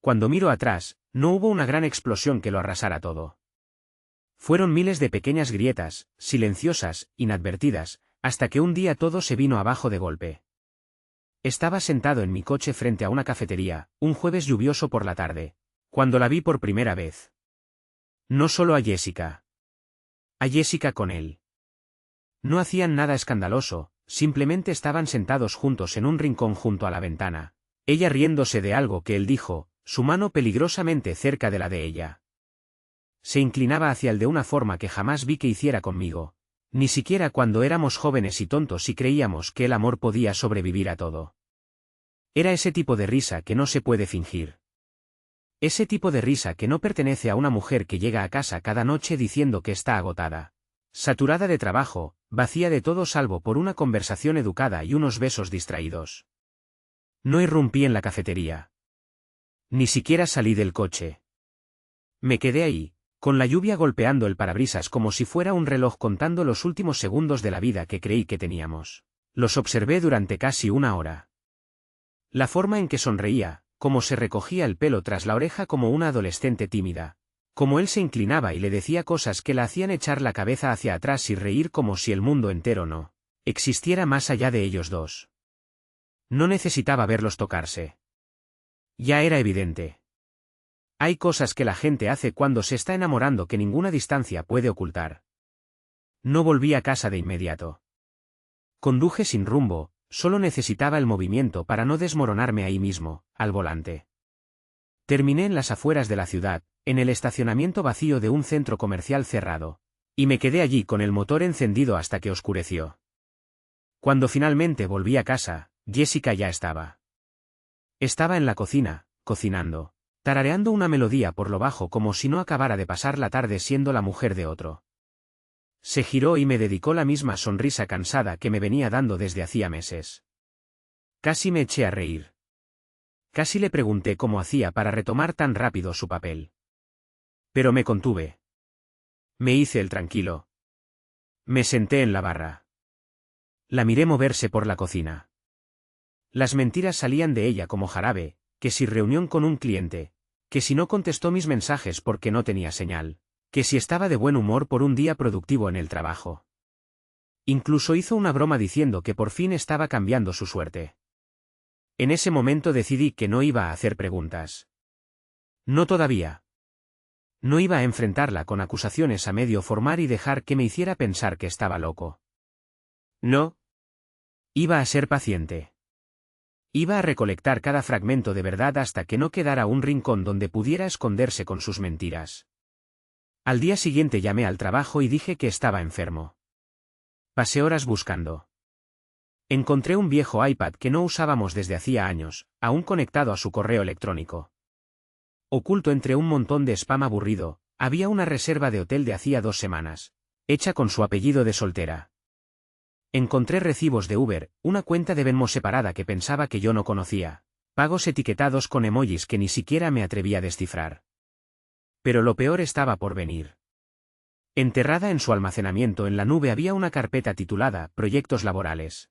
Cuando miro atrás, no hubo una gran explosión que lo arrasara todo. Fueron miles de pequeñas grietas, silenciosas, inadvertidas, hasta que un día todo se vino abajo de golpe. Estaba sentado en mi coche frente a una cafetería, un jueves lluvioso por la tarde, cuando la vi por primera vez. No solo a Jessica con él. No hacían nada escandaloso, simplemente estaban sentados juntos en un rincón junto a la ventana, ella riéndose de algo que él dijo, su mano peligrosamente cerca de la de ella. Se inclinaba hacia él de una forma que jamás vi que hiciera conmigo, ni siquiera cuando éramos jóvenes y tontos y creíamos que el amor podía sobrevivir a todo. Era ese tipo de risa que no se puede fingir. Ese tipo de risa que no pertenece a una mujer que llega a casa cada noche diciendo que está agotada, saturada de trabajo, vacía de todo salvo por una conversación educada y unos besos distraídos. No irrumpí en la cafetería. Ni siquiera salí del coche. Me quedé ahí, con la lluvia golpeando el parabrisas como si fuera un reloj contando los últimos segundos de la vida que creí que teníamos. Los observé durante casi una hora. La forma en que sonreía, cómo se recogía el pelo tras la oreja como una adolescente tímida, cómo él se inclinaba y le decía cosas que la hacían echar la cabeza hacia atrás y reír como si el mundo entero no existiera más allá de ellos dos. No necesitaba verlos tocarse. Ya era evidente. Hay cosas que la gente hace cuando se está enamorando que ninguna distancia puede ocultar. No volví a casa de inmediato. Conduje sin rumbo, solo necesitaba el movimiento para no desmoronarme ahí mismo, al volante. Terminé en las afueras de la ciudad, en el estacionamiento vacío de un centro comercial cerrado, y me quedé allí con el motor encendido hasta que oscureció. Cuando finalmente volví a casa, Jessica ya estaba. Estaba en la cocina, cocinando, tarareando una melodía por lo bajo como si no acabara de pasar la tarde siendo la mujer de otro. Se giró y me dedicó la misma sonrisa cansada que me venía dando desde hacía meses. Casi me eché a reír. Casi le pregunté cómo hacía para retomar tan rápido su papel. Pero me contuve. Me hice el tranquilo. Me senté en la barra. La miré moverse por la cocina. Las mentiras salían de ella como jarabe, que si reunión con un cliente, que si no contestó mis mensajes porque no tenía señal, que si estaba de buen humor por un día productivo en el trabajo. Incluso hizo una broma diciendo que por fin estaba cambiando su suerte. En ese momento decidí que no iba a hacer preguntas. No todavía. No iba a enfrentarla con acusaciones a medio formar y dejar que me hiciera pensar que estaba loco. No. Iba a ser paciente. Iba a recolectar cada fragmento de verdad hasta que no quedara un rincón donde pudiera esconderse con sus mentiras. Al día siguiente llamé al trabajo y dije que estaba enfermo. Pasé horas buscando. Encontré un viejo iPad que no usábamos desde hacía años, aún conectado a su correo electrónico. Oculto entre un montón de spam aburrido, había una reserva de hotel de hacía 2 semanas, hecha con su apellido de soltera. Encontré recibos de Uber, una cuenta de Venmo separada que pensaba que yo no conocía, pagos etiquetados con emojis que ni siquiera me atreví a descifrar. Pero lo peor estaba por venir. Enterrada en su almacenamiento en la nube había una carpeta titulada Proyectos laborales.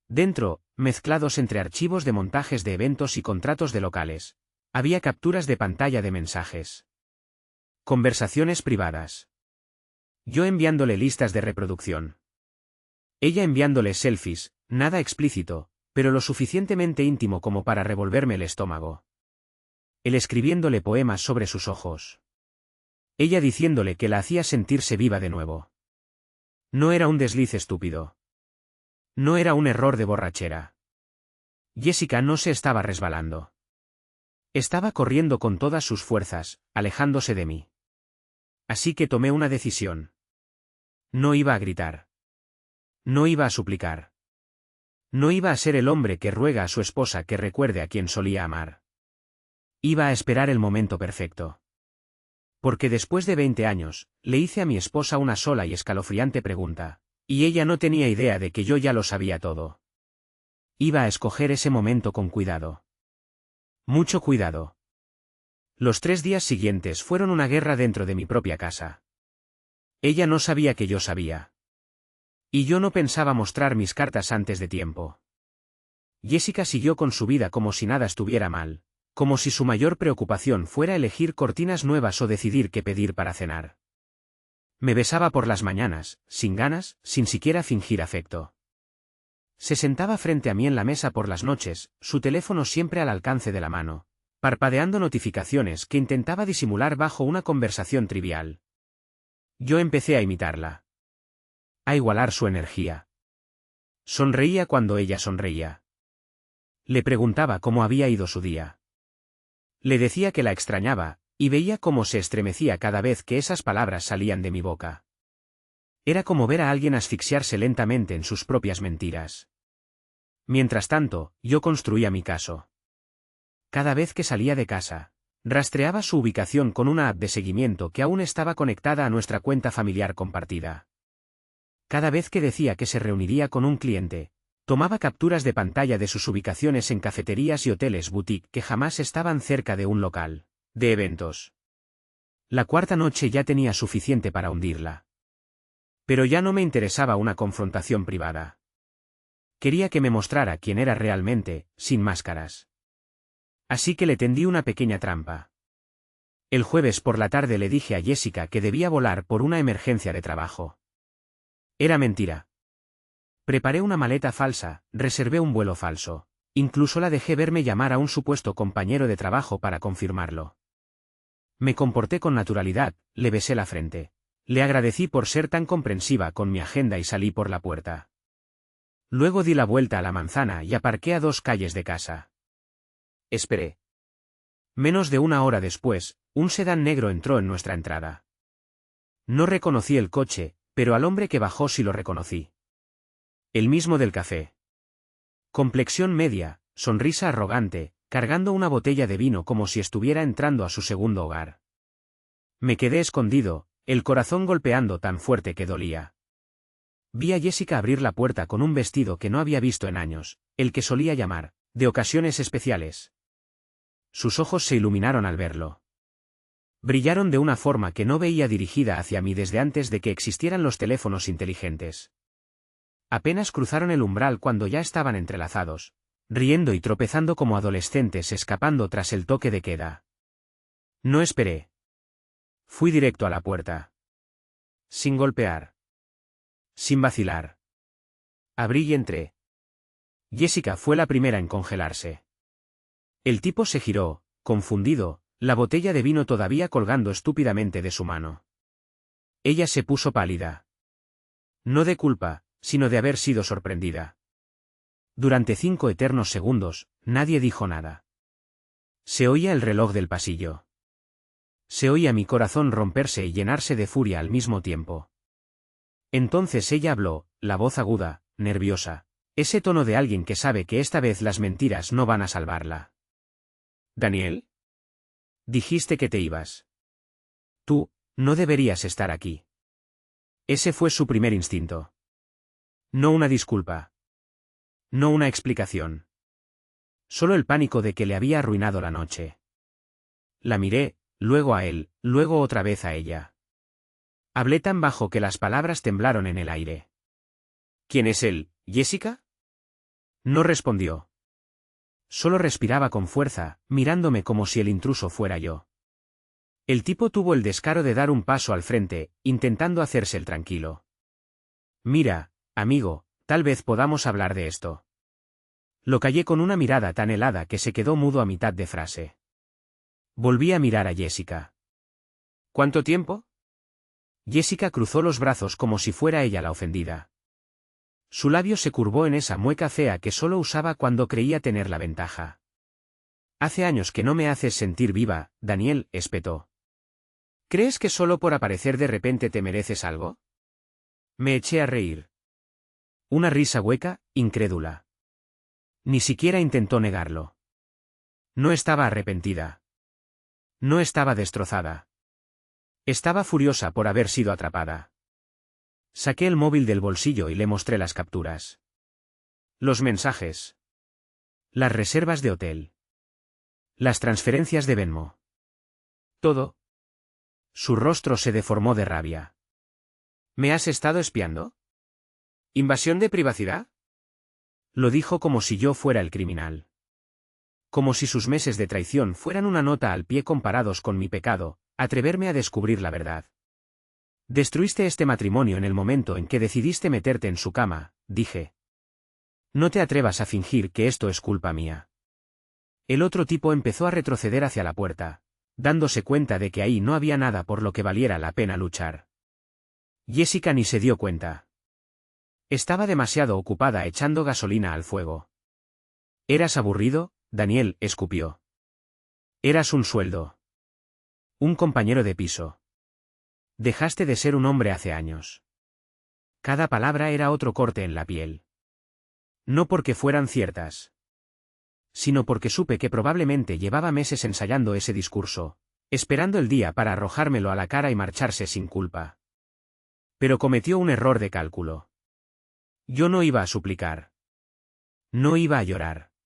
Dentro, mezclados entre archivos de montajes de eventos y contratos de locales, había capturas de pantalla de mensajes. Conversaciones privadas. Yo enviándole listas de reproducción. Ella enviándole selfies, nada explícito, pero lo suficientemente íntimo como para revolverme el estómago. Él escribiéndole poemas sobre sus ojos. Ella diciéndole que la hacía sentirse viva de nuevo. No era un desliz estúpido. No era un error de borrachera. Jessica no se estaba resbalando. Estaba corriendo con todas sus fuerzas, alejándose de mí. Así que tomé una decisión. No iba a gritar. No iba a suplicar. No iba a ser el hombre que ruega a su esposa que recuerde a quien solía amar. Iba a esperar el momento perfecto. Porque después de 20 años, le hice a mi esposa una sola y escalofriante pregunta, y ella no tenía idea de que yo ya lo sabía todo. Iba a escoger ese momento con cuidado. Mucho cuidado. Los 3 días siguientes fueron una guerra dentro de mi propia casa. Ella no sabía que yo sabía. Y yo no pensaba mostrar mis cartas antes de tiempo. Jessica siguió con su vida como si nada estuviera mal, Como si su mayor preocupación fuera elegir cortinas nuevas o decidir qué pedir para cenar. Me besaba por las mañanas, sin ganas, sin siquiera fingir afecto. Se sentaba frente a mí en la mesa por las noches, su teléfono siempre al alcance de la mano, parpadeando notificaciones que intentaba disimular bajo una conversación trivial. Yo empecé a imitarla. A igualar su energía. Sonreía cuando ella sonreía. Le preguntaba cómo había ido su día. Le decía que la extrañaba, y veía cómo se estremecía cada vez que esas palabras salían de mi boca. Era como ver a alguien asfixiarse lentamente en sus propias mentiras. Mientras tanto, yo construía mi caso. Cada vez que salía de casa, rastreaba su ubicación con una app de seguimiento que aún estaba conectada a nuestra cuenta familiar compartida. Cada vez que decía que se reuniría con un cliente, tomaba capturas de pantalla de sus ubicaciones en cafeterías y hoteles boutique que jamás estaban cerca de un local de eventos. La cuarta noche ya tenía suficiente para hundirla. Pero ya no me interesaba una confrontación privada. Quería que me mostrara quién era realmente, sin máscaras. Así que le tendí una pequeña trampa. El jueves por la tarde le dije a Jessica que debía volar por una emergencia de trabajo. Era mentira. Preparé una maleta falsa, reservé un vuelo falso. Incluso la dejé verme llamar a un supuesto compañero de trabajo para confirmarlo. Me comporté con naturalidad, le besé la frente. Le agradecí por ser tan comprensiva con mi agenda y salí por la puerta. Luego di la vuelta a la manzana y aparqué a 2 calles de casa. Esperé. Menos de una hora después, un sedán negro entró en nuestra entrada. No reconocí el coche, pero al hombre que bajó sí lo reconocí. El mismo del café. Complexión media, sonrisa arrogante, cargando una botella de vino como si estuviera entrando a su segundo hogar. Me quedé escondido, el corazón golpeando tan fuerte que dolía. Vi a Jessica abrir la puerta con un vestido que no había visto en años, el que solía llamar, de ocasiones especiales. Sus ojos se iluminaron al verlo. Brillaron de una forma que no veía dirigida hacia mí desde antes de que existieran los teléfonos inteligentes. Apenas cruzaron el umbral cuando ya estaban entrelazados, riendo y tropezando como adolescentes escapando tras el toque de queda. No esperé. Fui directo a la puerta. Sin golpear. Sin vacilar. Abrí y entré. Jessica fue la primera en congelarse. El tipo se giró, confundido, la botella de vino todavía colgando estúpidamente de su mano. Ella se puso pálida. No de culpa, sino de haber sido sorprendida. Durante 5 eternos segundos, nadie dijo nada. Se oía el reloj del pasillo. Se oía mi corazón romperse y llenarse de furia al mismo tiempo. Entonces ella habló, la voz aguda, nerviosa, ese tono de alguien que sabe que esta vez las mentiras no van a salvarla. ¿Daniel? Dijiste que te ibas. Tú, no deberías estar aquí. Ese fue su primer instinto. No una disculpa. No una explicación. Solo el pánico de que le había arruinado la noche. La miré, luego a él, luego otra vez a ella. Hablé tan bajo que las palabras temblaron en el aire. ¿Quién es él, Jessica? No respondió. Solo respiraba con fuerza, mirándome como si el intruso fuera yo. El tipo tuvo el descaro de dar un paso al frente, intentando hacerse el tranquilo. Mira, amigo, tal vez podamos hablar de esto. Lo callé con una mirada tan helada que se quedó mudo a mitad de frase. Volví a mirar a Jessica. ¿Cuánto tiempo? Jessica cruzó los brazos como si fuera ella la ofendida. Su labio se curvó en esa mueca fea que solo usaba cuando creía tener la ventaja. Hace años que no me haces sentir viva, Daniel, espetó. ¿Crees que solo por aparecer de repente te mereces algo? Me eché a reír. Una risa hueca, incrédula. Ni siquiera intentó negarlo. No estaba arrepentida. No estaba destrozada. Estaba furiosa por haber sido atrapada. Saqué el móvil del bolsillo y le mostré las capturas. Los mensajes. Las reservas de hotel. Las transferencias de Venmo. Todo. Su rostro se deformó de rabia. ¿Me has estado espiando? ¿Invasión de privacidad? Lo dijo como si yo fuera el criminal. Como si sus meses de traición fueran una nota al pie comparados con mi pecado, atreverme a descubrir la verdad. Destruiste este matrimonio en el momento en que decidiste meterte en su cama, dije. No te atrevas a fingir que esto es culpa mía. El otro tipo empezó a retroceder hacia la puerta, dándose cuenta de que ahí no había nada por lo que valiera la pena luchar. Jessica ni se dio cuenta. Estaba demasiado ocupada echando gasolina al fuego. ¿Eras aburrido? Daniel escupió. Eras un sueldo. Un compañero de piso. Dejaste de ser un hombre hace años. Cada palabra era otro corte en la piel. No porque fueran ciertas, sino porque supe que probablemente llevaba meses ensayando ese discurso, esperando el día para arrojármelo a la cara y marcharse sin culpa. Pero cometió un error de cálculo. Yo no iba a suplicar. No iba a llorar.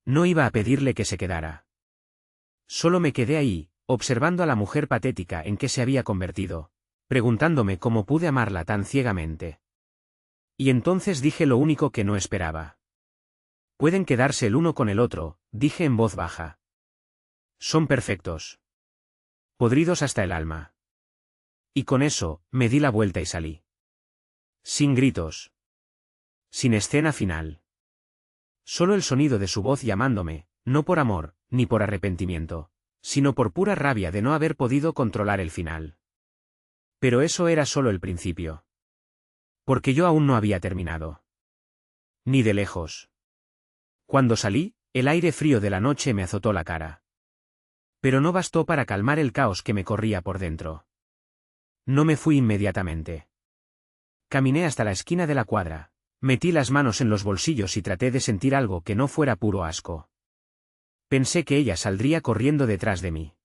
No iba a pedirle que se quedara. Solo me quedé ahí, observando a la mujer patética en que se había convertido, preguntándome cómo pude amarla tan ciegamente. Y entonces dije lo único que no esperaba. Pueden quedarse el uno con el otro, dije en voz baja. Son perfectos. Podridos hasta el alma. Y con eso, me di la vuelta y salí. Sin gritos. Sin escena final. Solo el sonido de su voz llamándome, no por amor, ni por arrepentimiento, sino por pura rabia de no haber podido controlar el final. Pero eso era solo el principio. Porque yo aún no había terminado. Ni de lejos. Cuando salí, el aire frío de la noche me azotó la cara. Pero no bastó para calmar el caos que me corría por dentro. No me fui inmediatamente. Caminé hasta la esquina de la cuadra, metí las manos en los bolsillos y traté de sentir algo que no fuera puro asco. Pensé que ella saldría corriendo detrás de mí.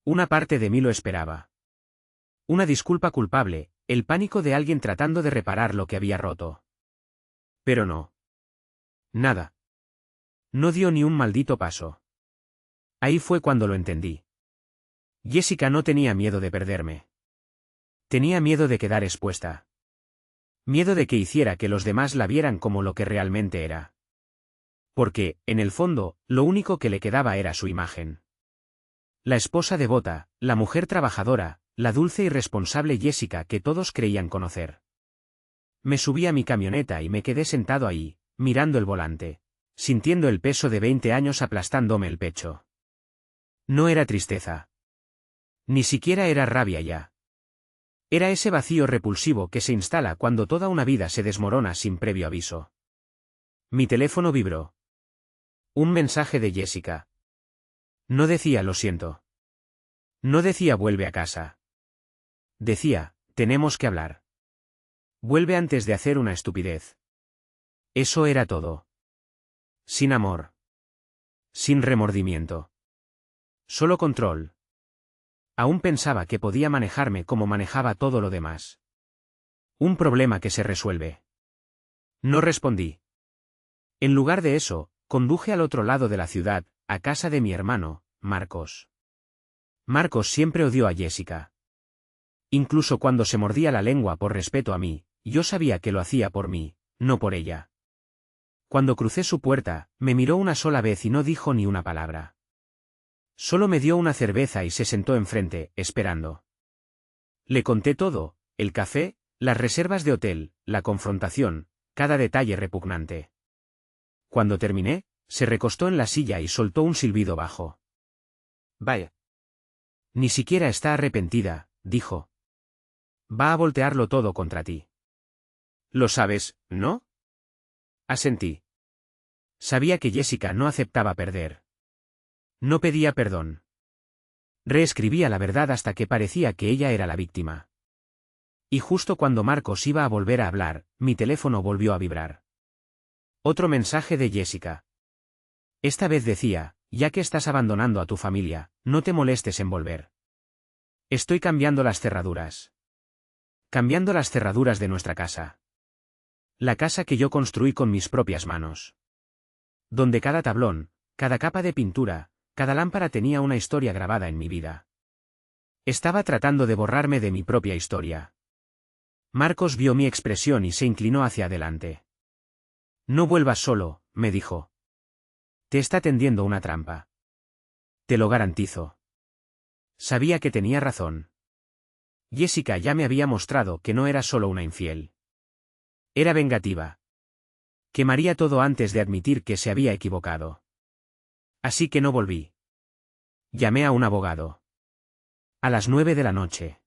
Una parte de mí lo esperaba. Una disculpa culpable, el pánico de alguien tratando de reparar lo que había roto. Pero no. Nada. No dio ni un maldito paso. Ahí fue cuando lo entendí. Jessica no tenía miedo de perderme. Tenía miedo de quedar expuesta. Miedo de que hiciera que los demás la vieran como lo que realmente era. Porque, en el fondo, lo único que le quedaba era su imagen. La esposa devota, la mujer trabajadora, la dulce y responsable Jessica que todos creían conocer. Me subí a mi camioneta y me quedé sentado ahí, mirando el volante, sintiendo el peso de 20 años aplastándome el pecho. No era tristeza. Ni siquiera era rabia ya. Era ese vacío repulsivo que se instala cuando toda una vida se desmorona sin previo aviso. Mi teléfono vibró. Un mensaje de Jessica. No decía lo siento. No decía vuelve a casa. Decía, tenemos que hablar. Vuelve antes de hacer una estupidez. Eso era todo. Sin amor. Sin remordimiento. Solo control. Aún pensaba que podía manejarme como manejaba todo lo demás. Un problema que se resuelve. No respondí. En lugar de eso, conduje al otro lado de la ciudad, a casa de mi hermano, Marcos. Marcos siempre odió a Jessica. Incluso cuando se mordía la lengua por respeto a mí, yo sabía que lo hacía por mí, no por ella. Cuando crucé su puerta, me miró una sola vez y no dijo ni una palabra. Solo me dio una cerveza y se sentó enfrente, esperando. Le conté todo, el café, las reservas de hotel, la confrontación, cada detalle repugnante. Cuando terminé, se recostó en la silla y soltó un silbido bajo. Vaya. Ni siquiera está arrepentida, dijo. Va a voltearlo todo contra ti. Lo sabes, ¿no? Asentí. Sabía que Jessica no aceptaba perder. No pedía perdón. Reescribía la verdad hasta que parecía que ella era la víctima. Y justo cuando Marcos iba a volver a hablar, mi teléfono volvió a vibrar. Otro mensaje de Jessica. Esta vez decía, ya que estás abandonando a tu familia, no te molestes en volver. Estoy cambiando las cerraduras. Cambiando las cerraduras de nuestra casa. La casa que yo construí con mis propias manos. Donde cada tablón, cada capa de pintura, cada lámpara tenía una historia grabada en mi vida. Estaba tratando de borrarme de mi propia historia. Marcos vio mi expresión y se inclinó hacia adelante. No vuelvas solo, me dijo. Te está tendiendo una trampa. Te lo garantizo. Sabía que tenía razón. Jessica ya me había mostrado que no era solo una infiel. Era vengativa. Quemaría todo antes de admitir que se había equivocado. Así que no volví. Llamé a un abogado. A las 9 de la noche.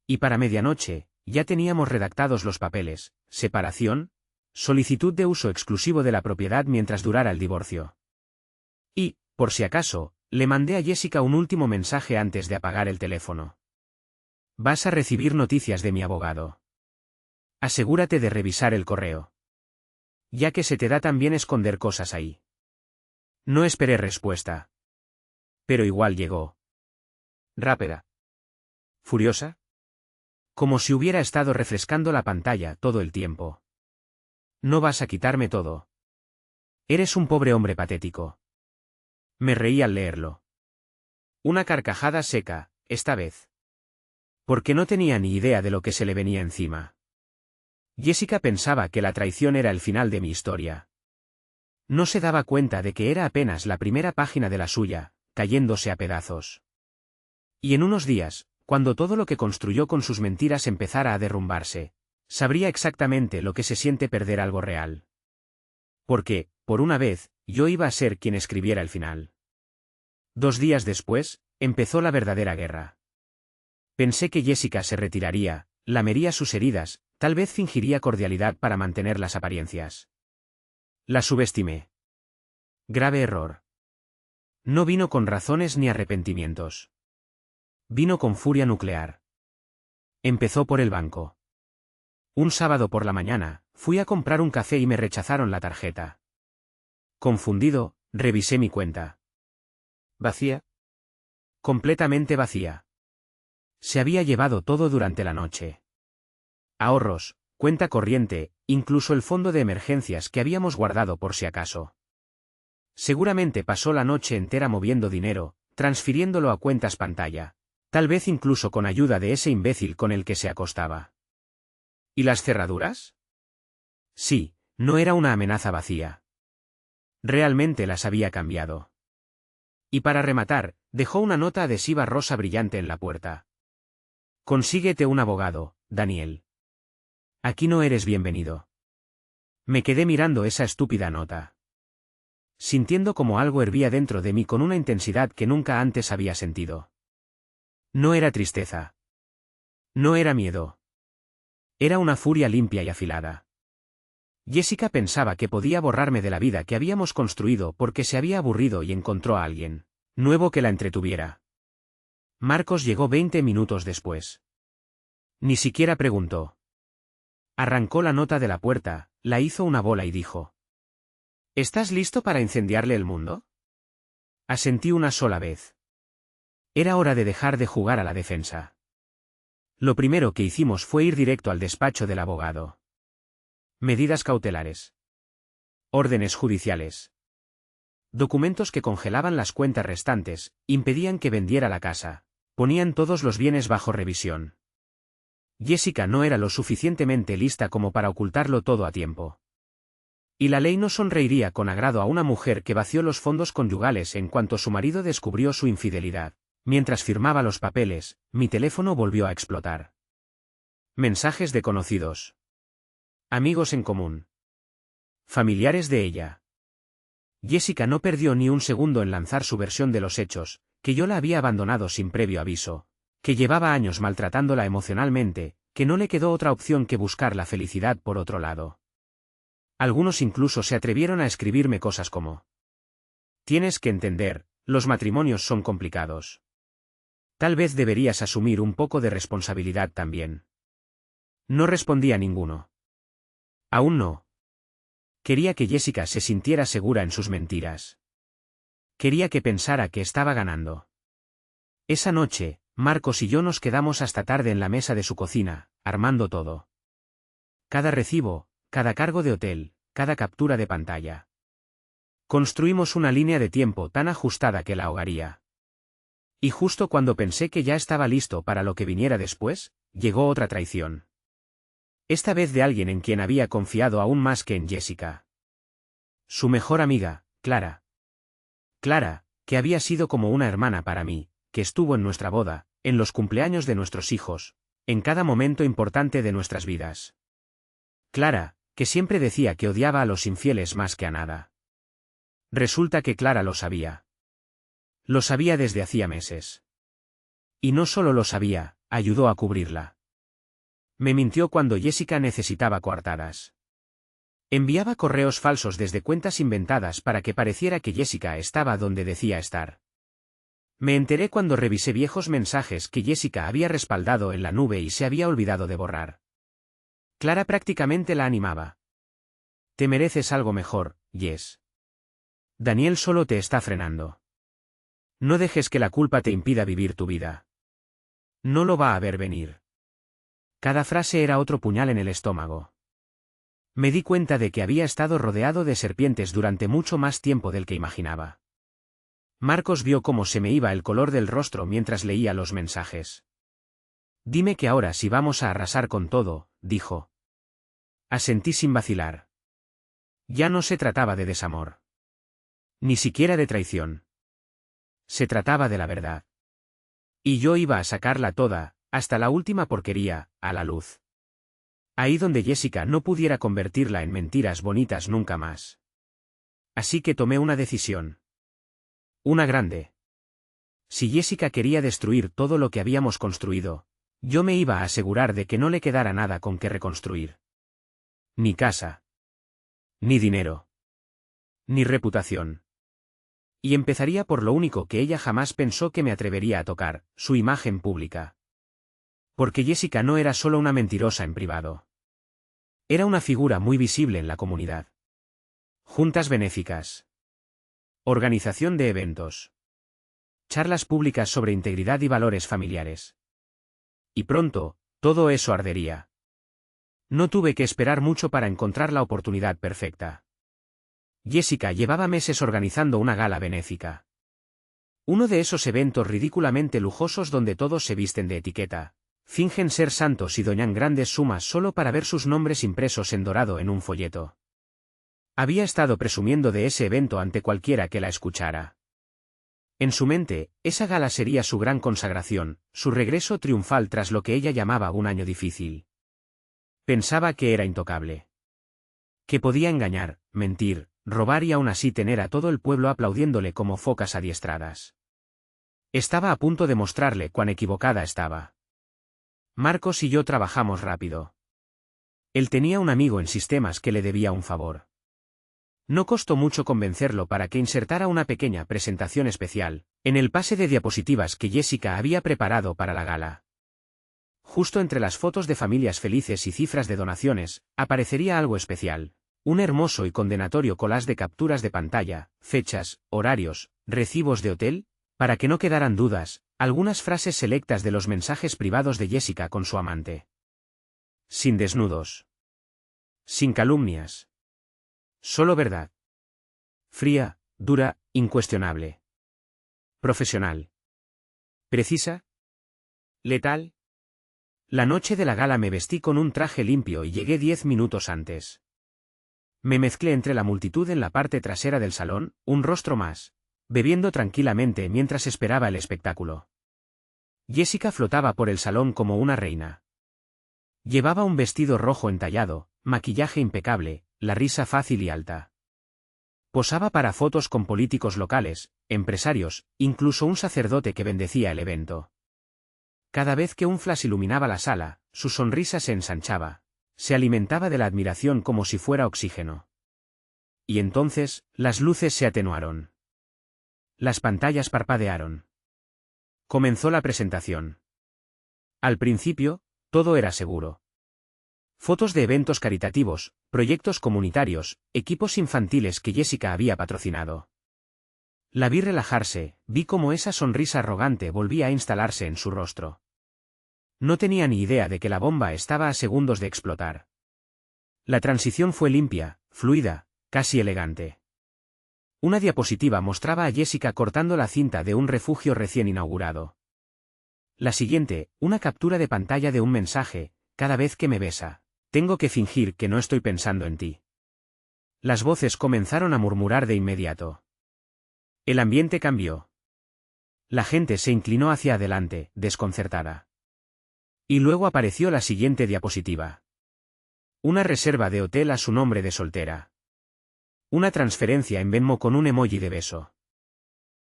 Y para medianoche, ya teníamos redactados los papeles: separación, solicitud de uso exclusivo de la propiedad mientras durara el divorcio. Y, por si acaso, le mandé a Jessica un último mensaje antes de apagar el teléfono. Vas a recibir noticias de mi abogado. Asegúrate de revisar el correo. Ya que se te da tan bien esconder cosas ahí. No esperé respuesta. Pero igual llegó. Rápida. Furiosa. Como si hubiera estado refrescando la pantalla todo el tiempo. No vas a quitarme todo. Eres un pobre hombre patético. Me reí al leerlo. Una carcajada seca, esta vez. Porque no tenía ni idea de lo que se le venía encima. Jessica pensaba que la traición era el final de mi historia. No se daba cuenta de que era apenas la primera página de la suya, cayéndose a pedazos. Y en unos días, cuando todo lo que construyó con sus mentiras empezara a derrumbarse, sabría exactamente lo que se siente perder algo real. Porque, por una vez, yo iba a ser quien escribiera el final. 2 días después, empezó la verdadera guerra. Pensé que Jessica se retiraría, lamería sus heridas, tal vez fingiría cordialidad para mantener las apariencias. La subestimé. Grave error. No vino con razones ni arrepentimientos. Vino con furia nuclear. Empezó por el banco. Un sábado por la mañana, fui a comprar un café y me rechazaron la tarjeta. Confundido, revisé mi cuenta. ¿Vacía? Completamente vacía. Se había llevado todo durante la noche. Ahorros, cuenta corriente, incluso el fondo de emergencias que habíamos guardado por si acaso. Seguramente pasó la noche entera moviendo dinero, transfiriéndolo a cuentas pantalla, tal vez incluso con ayuda de ese imbécil con el que se acostaba. ¿Y las cerraduras? Sí, no era una amenaza vacía. Realmente las había cambiado. Y para rematar, dejó una nota adhesiva rosa brillante en la puerta. Consíguete un abogado, Daniel. Aquí no eres bienvenido. Me quedé mirando esa estúpida nota, sintiendo como algo hervía dentro de mí con una intensidad que nunca antes había sentido. No era tristeza. No era miedo. Era una furia limpia y afilada. Jessica pensaba que podía borrarme de la vida que habíamos construido porque se había aburrido y encontró a alguien nuevo que la entretuviera. Marcos llegó 20 minutos después. Ni siquiera preguntó. Arrancó la nota de la puerta, la hizo una bola y dijo: ¿Estás listo para incendiarle el mundo? Asentí una sola vez. Era hora de dejar de jugar a la defensa. Lo primero que hicimos fue ir directo al despacho del abogado. Medidas cautelares. Órdenes judiciales. Documentos que congelaban las cuentas restantes, impedían que vendiera la casa, ponían todos los bienes bajo revisión. Jessica no era lo suficientemente lista como para ocultarlo todo a tiempo. Y la ley no sonreiría con agrado a una mujer que vació los fondos conyugales en cuanto su marido descubrió su infidelidad. Mientras firmaba los papeles, mi teléfono volvió a explotar. Mensajes de conocidos. Amigos en común. Familiares de ella. Jessica no perdió ni un segundo en lanzar su versión de los hechos, que yo la había abandonado sin previo aviso, que llevaba años maltratándola emocionalmente, que no le quedó otra opción que buscar la felicidad por otro lado. Algunos incluso se atrevieron a escribirme cosas como: tienes que entender, los matrimonios son complicados. Tal vez deberías asumir un poco de responsabilidad también. No respondí a ninguno. Aún no. Quería que Jessica se sintiera segura en sus mentiras. Quería que pensara que estaba ganando. Esa noche, Marcos y yo nos quedamos hasta tarde en la mesa de su cocina, armando todo. Cada recibo, cada cargo de hotel, cada captura de pantalla. Construimos una línea de tiempo tan ajustada que la ahogaría. Y justo cuando pensé que ya estaba listo para lo que viniera después, llegó otra traición. Esta vez de alguien en quien había confiado aún más que en Jessica. Su mejor amiga, Clara, Clara, que había sido como una hermana para mí, que estuvo en nuestra boda, en los cumpleaños de nuestros hijos, en cada momento importante de nuestras vidas. Clara, que siempre decía que odiaba a los infieles más que a nada. Resulta que Clara lo sabía. Lo sabía desde hacía meses. Y no solo lo sabía, ayudó a cubrirla. Me mintió cuando Jessica necesitaba coartadas. Enviaba correos falsos desde cuentas inventadas para que pareciera que Jessica estaba donde decía estar. Me enteré cuando revisé viejos mensajes que Jessica había respaldado en la nube y se había olvidado de borrar. Clara prácticamente la animaba. Te mereces algo mejor, Jess. Daniel solo te está frenando. No dejes que la culpa te impida vivir tu vida. No lo va a ver venir. Cada frase era otro puñal en el estómago. Me di cuenta de que había estado rodeado de serpientes durante mucho más tiempo del que imaginaba. Marcos vio cómo se me iba el color del rostro mientras leía los mensajes. Dime que ahora sí vamos a arrasar con todo, dijo. Asentí sin vacilar. Ya no se trataba de desamor. Ni siquiera de traición. Se trataba de la verdad. Y yo iba a sacarla toda, hasta la última porquería, a la luz. Ahí donde Jessica no pudiera convertirla en mentiras bonitas nunca más. Así que tomé una decisión. Una grande. Si Jessica quería destruir todo lo que habíamos construido, yo me iba a asegurar de que no le quedara nada con que reconstruir. Ni casa. Ni dinero. Ni reputación. Y empezaría por lo único que ella jamás pensó que me atrevería a tocar, su imagen pública. Porque Jessica no era solo una mentirosa en privado. Era una figura muy visible en la comunidad. Juntas benéficas. Organización de eventos. Charlas públicas sobre integridad y valores familiares. Y pronto, todo eso ardería. No tuve que esperar mucho para encontrar la oportunidad perfecta. Jessica llevaba meses organizando una gala benéfica. Uno de esos eventos ridículamente lujosos donde todos se visten de etiqueta, fingen ser santos y doñan grandes sumas solo para ver sus nombres impresos en dorado en un folleto. Había estado presumiendo de ese evento ante cualquiera que la escuchara. En su mente, esa gala sería su gran consagración, su regreso triunfal tras lo que ella llamaba un año difícil. Pensaba que era intocable. Que podía engañar, mentir, robar y aún así tener a todo el pueblo aplaudiéndole como focas adiestradas. Estaba a punto de mostrarle cuán equivocada estaba. Marcos y yo trabajamos rápido. Él tenía un amigo en sistemas que le debía un favor. No costó mucho convencerlo para que insertara una pequeña presentación especial, en el pase de diapositivas que Jessica había preparado para la gala. Justo entre las fotos de familias felices y cifras de donaciones, aparecería algo especial. Un hermoso y condenatorio collage de capturas de pantalla, fechas, horarios, recibos de hotel, para que no quedaran dudas, algunas frases selectas de los mensajes privados de Jessica con su amante. Sin desnudos. Sin calumnias. Solo verdad. Fría, dura, incuestionable. Profesional. Precisa. Letal. La noche de la gala me vestí con un traje limpio y llegué 10 minutos antes. Me mezclé entre la multitud en la parte trasera del salón, un rostro más, bebiendo tranquilamente mientras esperaba el espectáculo. Jessica flotaba por el salón como una reina. Llevaba un vestido rojo entallado, maquillaje impecable, la risa fácil y alta. Posaba para fotos con políticos locales, empresarios, incluso un sacerdote que bendecía el evento. Cada vez que un flash iluminaba la sala, su sonrisa se ensanchaba. Se alimentaba de la admiración como si fuera oxígeno. Y entonces, las luces se atenuaron. Las pantallas parpadearon. Comenzó la presentación. Al principio, todo era seguro. Fotos de eventos caritativos, proyectos comunitarios, equipos infantiles que Jessica había patrocinado. La vi relajarse, vi cómo esa sonrisa arrogante volvía a instalarse en su rostro. No tenía ni idea de que la bomba estaba a segundos de explotar. La transición fue limpia, fluida, casi elegante. Una diapositiva mostraba a Jessica cortando la cinta de un refugio recién inaugurado. La siguiente, una captura de pantalla de un mensaje: cada vez que me besa, tengo que fingir que no estoy pensando en ti. Las voces comenzaron a murmurar de inmediato. El ambiente cambió. La gente se inclinó hacia adelante, desconcertada. Y luego apareció la siguiente diapositiva. Una reserva de hotel a su nombre de soltera. Una transferencia en Venmo con un emoji de beso.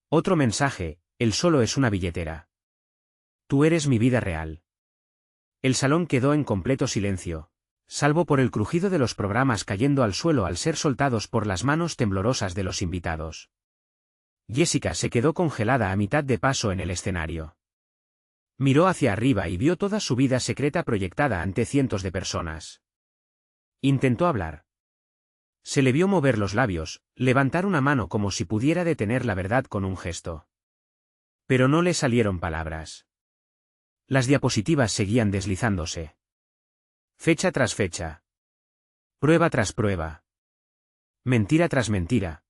Otro mensaje, él solo es una billetera. Tú eres mi vida real. El salón quedó en completo silencio, salvo por el crujido de los programas cayendo al suelo al ser soltados por las manos temblorosas de los invitados. Jessica se quedó congelada a mitad de paso en el escenario. Miró hacia arriba y vio toda su vida secreta proyectada ante cientos de personas. Intentó hablar. Se le vio mover los labios, levantar una mano como si pudiera detener la verdad con un gesto. Pero no le salieron palabras. Las diapositivas seguían deslizándose. Fecha tras fecha. Prueba tras prueba. Mentira tras mentira.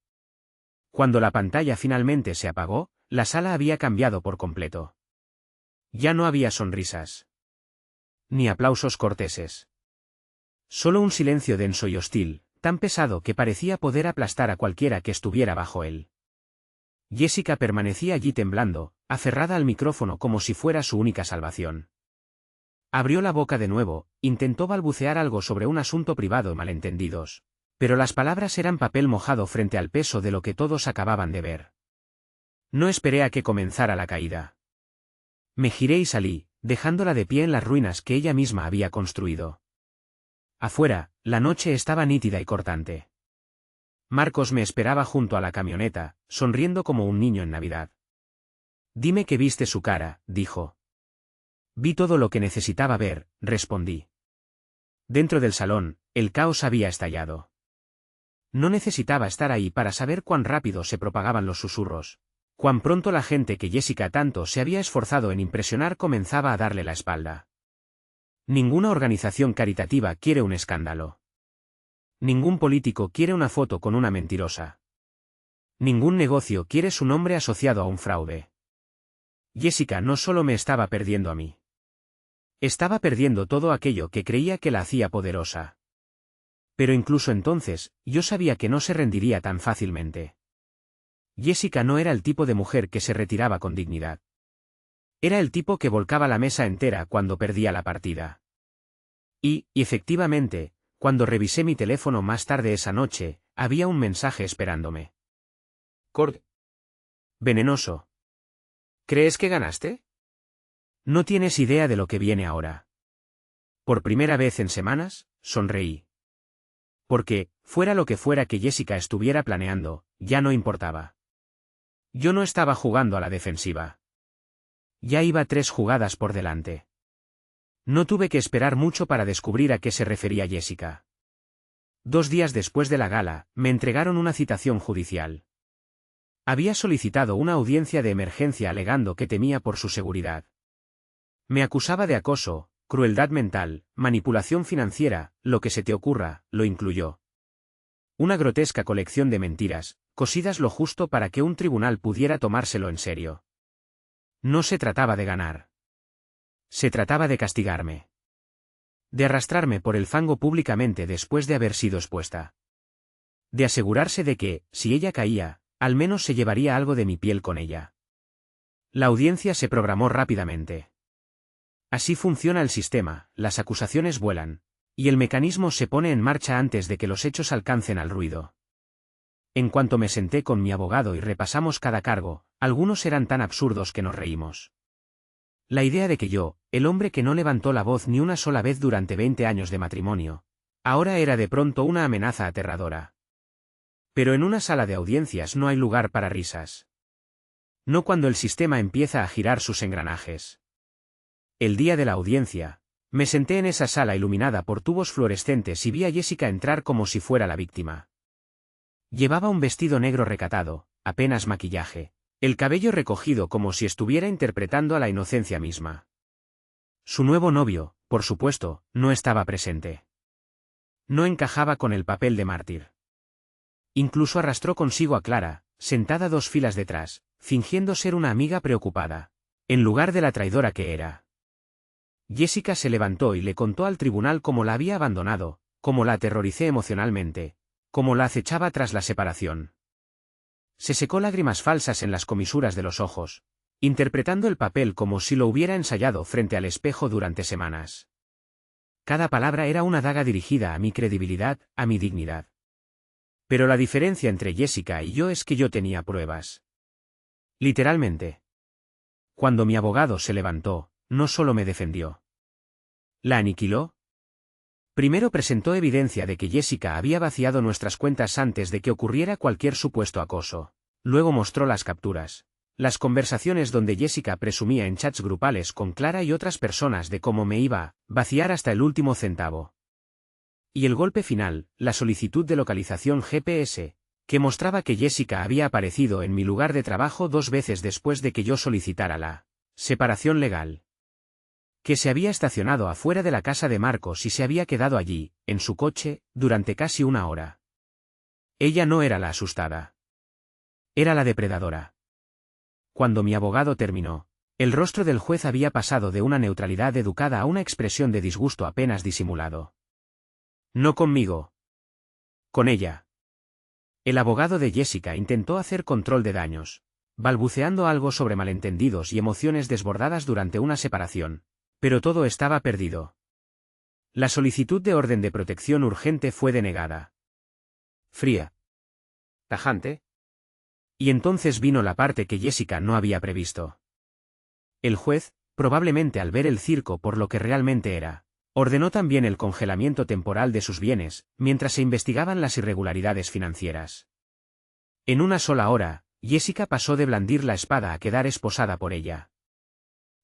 Cuando la pantalla finalmente se apagó, la sala había cambiado por completo. Ya no había sonrisas. Ni aplausos corteses. Solo un silencio denso y hostil, tan pesado que parecía poder aplastar a cualquiera que estuviera bajo él. Jessica permanecía allí temblando, aferrada al micrófono como si fuera su única salvación. Abrió la boca de nuevo, intentó balbucear algo sobre un asunto privado y malentendidos, pero las palabras eran papel mojado frente al peso de lo que todos acababan de ver. No esperé a que comenzara la caída. Me giré y salí, dejándola de pie en las ruinas que ella misma había construido. Afuera, la noche estaba nítida y cortante. Marcos me esperaba junto a la camioneta, sonriendo como un niño en Navidad. Dime que viste su cara, dijo. Vi todo lo que necesitaba ver, respondí. Dentro del salón, el caos había estallado. No necesitaba estar ahí para saber cuán rápido se propagaban los susurros, cuán pronto la gente que Jessica tanto se había esforzado en impresionar comenzaba a darle la espalda. Ninguna organización caritativa quiere un escándalo. Ningún político quiere una foto con una mentirosa. Ningún negocio quiere su nombre asociado a un fraude. Jessica no solo me estaba perdiendo a mí. Estaba perdiendo todo aquello que creía que la hacía poderosa. Pero incluso entonces, yo sabía que no se rendiría tan fácilmente. Jessica no era el tipo de mujer que se retiraba con dignidad. Era el tipo que volcaba la mesa entera cuando perdía la partida. Y efectivamente, cuando revisé mi teléfono más tarde esa noche, había un mensaje esperándome. Cord. Venenoso. ¿Crees que ganaste? No tienes idea de lo que viene ahora. Por primera vez en semanas, sonreí. Porque, fuera lo que fuera que Jessica estuviera planeando, ya no importaba. Yo no estaba jugando a la defensiva. Ya iba 3 jugadas por delante. No tuve que esperar mucho para descubrir a qué se refería Jessica. 2 días después de la gala, me entregaron una citación judicial. Había solicitado una audiencia de emergencia alegando que temía por su seguridad. Me acusaba de acoso, crueldad mental, manipulación financiera, lo que se te ocurra, lo incluyó. Una grotesca colección de mentiras, cosidas lo justo para que un tribunal pudiera tomárselo en serio. No se trataba de ganar. Se trataba de castigarme. De arrastrarme por el fango públicamente después de haber sido expuesta. De asegurarse de que, si ella caía, al menos se llevaría algo de mi piel con ella. La audiencia se programó rápidamente. Así funciona el sistema, las acusaciones vuelan, y el mecanismo se pone en marcha antes de que los hechos alcancen al ruido. En cuanto me senté con mi abogado y repasamos cada cargo, algunos eran tan absurdos que nos reímos. La idea de que yo, el hombre que no levantó la voz ni una sola vez durante 20 años de matrimonio, ahora era de pronto una amenaza aterradora. Pero en una sala de audiencias no hay lugar para risas. No cuando el sistema empieza a girar sus engranajes. El día de la audiencia, me senté en esa sala iluminada por tubos fluorescentes y vi a Jessica entrar como si fuera la víctima. Llevaba un vestido negro recatado, apenas maquillaje, el cabello recogido como si estuviera interpretando a la inocencia misma. Su nuevo novio, por supuesto, no estaba presente. No encajaba con el papel de mártir. Incluso arrastró consigo a Clara, sentada 2 filas detrás, fingiendo ser una amiga preocupada, en lugar de la traidora que era. Jessica se levantó y le contó al tribunal cómo la había abandonado, cómo la aterroricé emocionalmente, cómo la acechaba tras la separación. Se secó lágrimas falsas en las comisuras de los ojos, interpretando el papel como si lo hubiera ensayado frente al espejo durante semanas. Cada palabra era una daga dirigida a mi credibilidad, a mi dignidad. Pero la diferencia entre Jessica y yo es que yo tenía pruebas. Literalmente. Cuando mi abogado se levantó, no solo me defendió. ¿La aniquiló? Primero presentó evidencia de que Jessica había vaciado nuestras cuentas antes de que ocurriera cualquier supuesto acoso. Luego mostró las capturas. Las conversaciones donde Jessica presumía en chats grupales con Clara y otras personas de cómo me iba a vaciar hasta el último centavo. Y el golpe final, la solicitud de localización GPS, que mostraba que Jessica había aparecido en mi lugar de trabajo 2 veces después de que yo solicitara la separación legal. Que se había estacionado afuera de la casa de Marcos y se había quedado allí, en su coche, durante casi 1 hora. Ella no era la asustada. Era la depredadora. Cuando mi abogado terminó, el rostro del juez había pasado de una neutralidad educada a una expresión de disgusto apenas disimulado. No conmigo. Con ella. El abogado de Jessica intentó hacer control de daños, balbuceando algo sobre malentendidos y emociones desbordadas durante una separación, pero todo estaba perdido. La solicitud de orden de protección urgente fue denegada. Fría. Tajante. Y entonces vino la parte que Jessica no había previsto. El juez, probablemente al ver el circo por lo que realmente era, ordenó también el congelamiento temporal de sus bienes, mientras se investigaban las irregularidades financieras. En una sola hora, Jessica pasó de blandir la espada a quedar esposada por ella.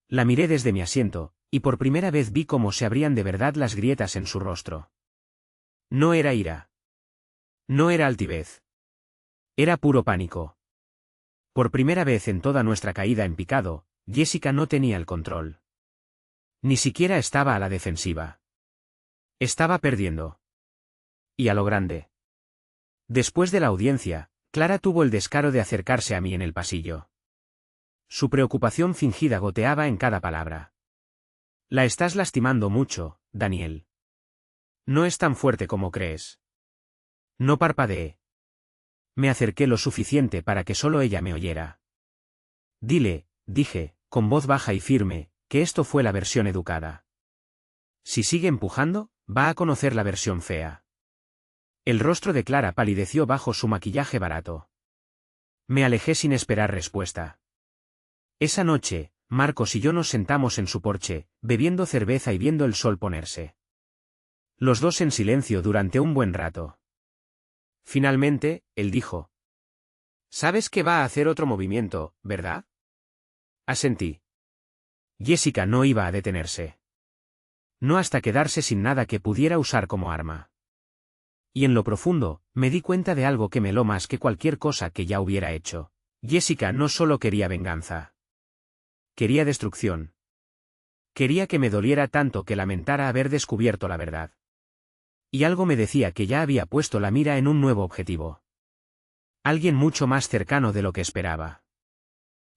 La miré desde mi asiento, y por primera vez vi cómo se abrían de verdad las grietas en su rostro. No era ira. No era altivez. Era puro pánico. Por primera vez en toda nuestra caída en picado, Jessica no tenía el control. Ni siquiera estaba a la defensiva. Estaba perdiendo. Y a lo grande. Después de la audiencia, Clara tuvo el descaro de acercarse a mí en el pasillo. Su preocupación fingida goteaba en cada palabra. La estás lastimando mucho, Daniel. No es tan fuerte como crees. No parpadeé. Me acerqué lo suficiente para que solo ella me oyera. Dile, dije, con voz baja y firme, que esto fue la versión educada. Si sigue empujando, va a conocer la versión fea. El rostro de Clara palideció bajo su maquillaje barato. Me alejé sin esperar respuesta. Esa noche, Marcos y yo nos sentamos en su porche, bebiendo cerveza y viendo el sol ponerse. Los dos en silencio durante un buen rato. Finalmente, él dijo: «Sabes que va a hacer otro movimiento, ¿verdad?» Asentí. Jessica no iba a detenerse. No hasta quedarse sin nada que pudiera usar como arma. Y en lo profundo, me di cuenta de algo que me heló más que cualquier cosa que ya hubiera hecho. Jessica no solo quería venganza. Quería destrucción. Quería que me doliera tanto que lamentara haber descubierto la verdad. Y algo me decía que ya había puesto la mira en un nuevo objetivo. Alguien mucho más cercano de lo que esperaba.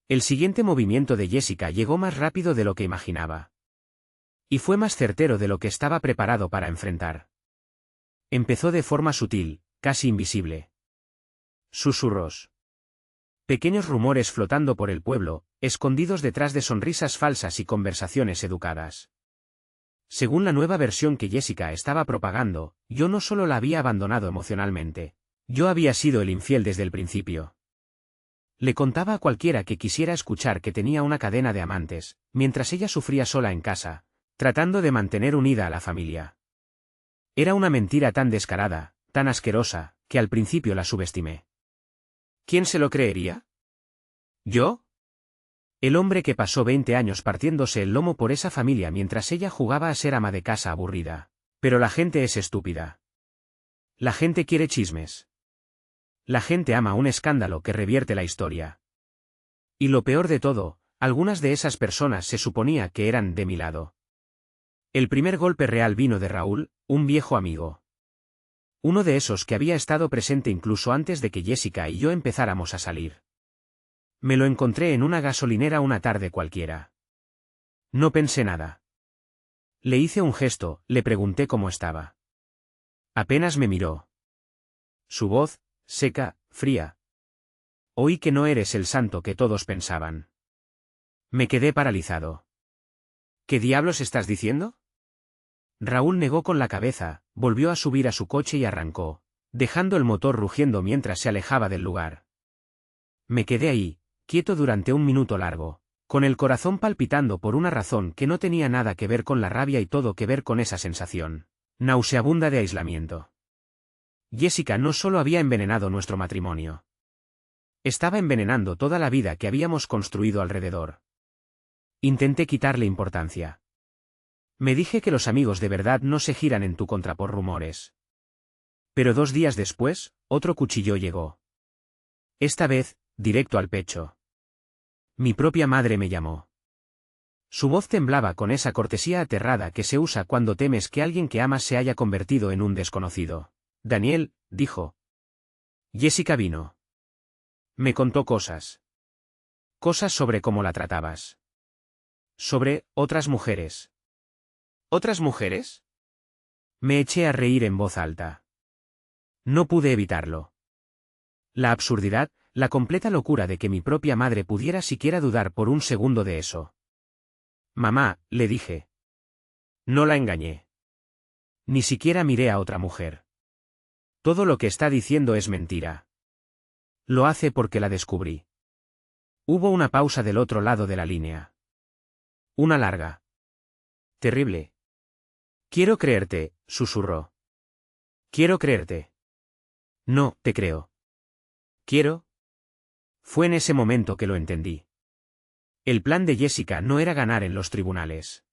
El siguiente movimiento de Jessica llegó más rápido de lo que imaginaba. Y fue más certero de lo que estaba preparado para enfrentar. Empezó de forma sutil, casi invisible. Susurros. Pequeños rumores flotando por el pueblo, escondidos detrás de sonrisas falsas y conversaciones educadas. Según la nueva versión que Jessica estaba propagando, yo no solo la había abandonado emocionalmente. Yo había sido el infiel desde el principio. Le contaba a cualquiera que quisiera escuchar que tenía una cadena de amantes, mientras ella sufría sola en casa, tratando de mantener unida a la familia. Era una mentira tan descarada, tan asquerosa, que al principio la subestimé. ¿Quién se lo creería? ¿Yo? El hombre que pasó 20 años partiéndose el lomo por esa familia mientras ella jugaba a ser ama de casa aburrida. Pero la gente es estúpida. La gente quiere chismes. La gente ama un escándalo que revierte la historia. Y lo peor de todo, algunas de esas personas se suponía que eran de mi lado. El primer golpe real vino de Raúl, un viejo amigo. Uno de esos que había estado presente incluso antes de que Jessica y yo empezáramos a salir. Me lo encontré en una gasolinera una tarde cualquiera. No pensé nada. Le hice un gesto, le pregunté cómo estaba. Apenas me miró. Su voz, seca, fría. Oí que no eres el santo que todos pensaban. Me quedé paralizado. ¿Qué diablos estás diciendo? Raúl negó con la cabeza, volvió a subir a su coche y arrancó, dejando el motor rugiendo mientras se alejaba del lugar. Me quedé ahí, quieto durante un minuto largo, con el corazón palpitando por una razón que no tenía nada que ver con la rabia y todo que ver con esa sensación nauseabunda de aislamiento. Jessica no solo había envenenado nuestro matrimonio. Estaba envenenando toda la vida que habíamos construido alrededor. Intenté quitarle importancia. Me dije que los amigos de verdad no se giran en tu contra por rumores. Pero 2 días después, otro cuchillo llegó. Esta vez, directo al pecho. Mi propia madre me llamó. Su voz temblaba con esa cortesía aterrada que se usa cuando temes que alguien que amas se haya convertido en un desconocido. Daniel, dijo. Jessica vino. Me contó cosas. Cosas sobre cómo la tratabas. Sobre otras mujeres. ¿Otras mujeres? Me eché a reír en voz alta. No pude evitarlo. La absurdidad, la completa locura de que mi propia madre pudiera siquiera dudar por un segundo de eso. Mamá, le dije. No la engañé. Ni siquiera miré a otra mujer. Todo lo que está diciendo es mentira. Lo hace porque la descubrí. Hubo una pausa del otro lado de la línea. Una larga. Terrible. Quiero creerte, susurró. Quiero creerte. No, te creo. ¿Quiero? Fue en ese momento que lo entendí. El plan de Jessica no era ganar en los tribunales.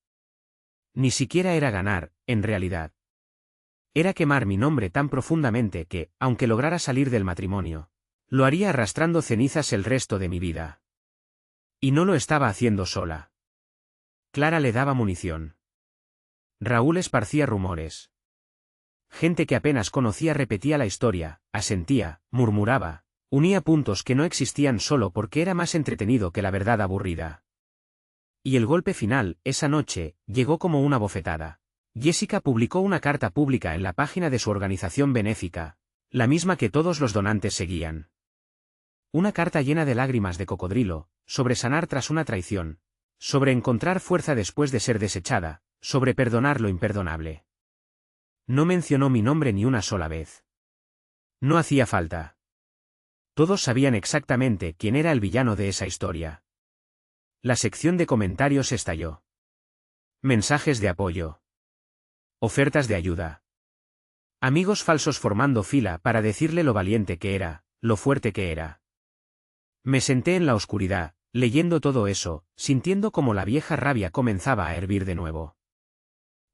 Ni siquiera era ganar, en realidad. Era quemar mi nombre tan profundamente que, aunque lograra salir del matrimonio, lo haría arrastrando cenizas el resto de mi vida. Y no lo estaba haciendo sola. Clara le daba munición. Raúl esparcía rumores. Gente que apenas conocía repetía la historia, asentía, murmuraba, unía puntos que no existían solo porque era más entretenido que la verdad aburrida. Y el golpe final, esa noche, llegó como una bofetada. Jessica publicó una carta pública en la página de su organización benéfica, la misma que todos los donantes seguían. Una carta llena de lágrimas de cocodrilo, sobre sanar tras una traición, sobre encontrar fuerza después de ser desechada, sobre perdonar lo imperdonable. No mencionó mi nombre ni una sola vez. No hacía falta. Todos sabían exactamente quién era el villano de esa historia. La sección de comentarios estalló. Mensajes de apoyo. Ofertas de ayuda. Amigos falsos formando fila para decirle lo valiente que era, lo fuerte que era. Me senté en la oscuridad, leyendo todo eso, sintiendo como la vieja rabia comenzaba a hervir de nuevo.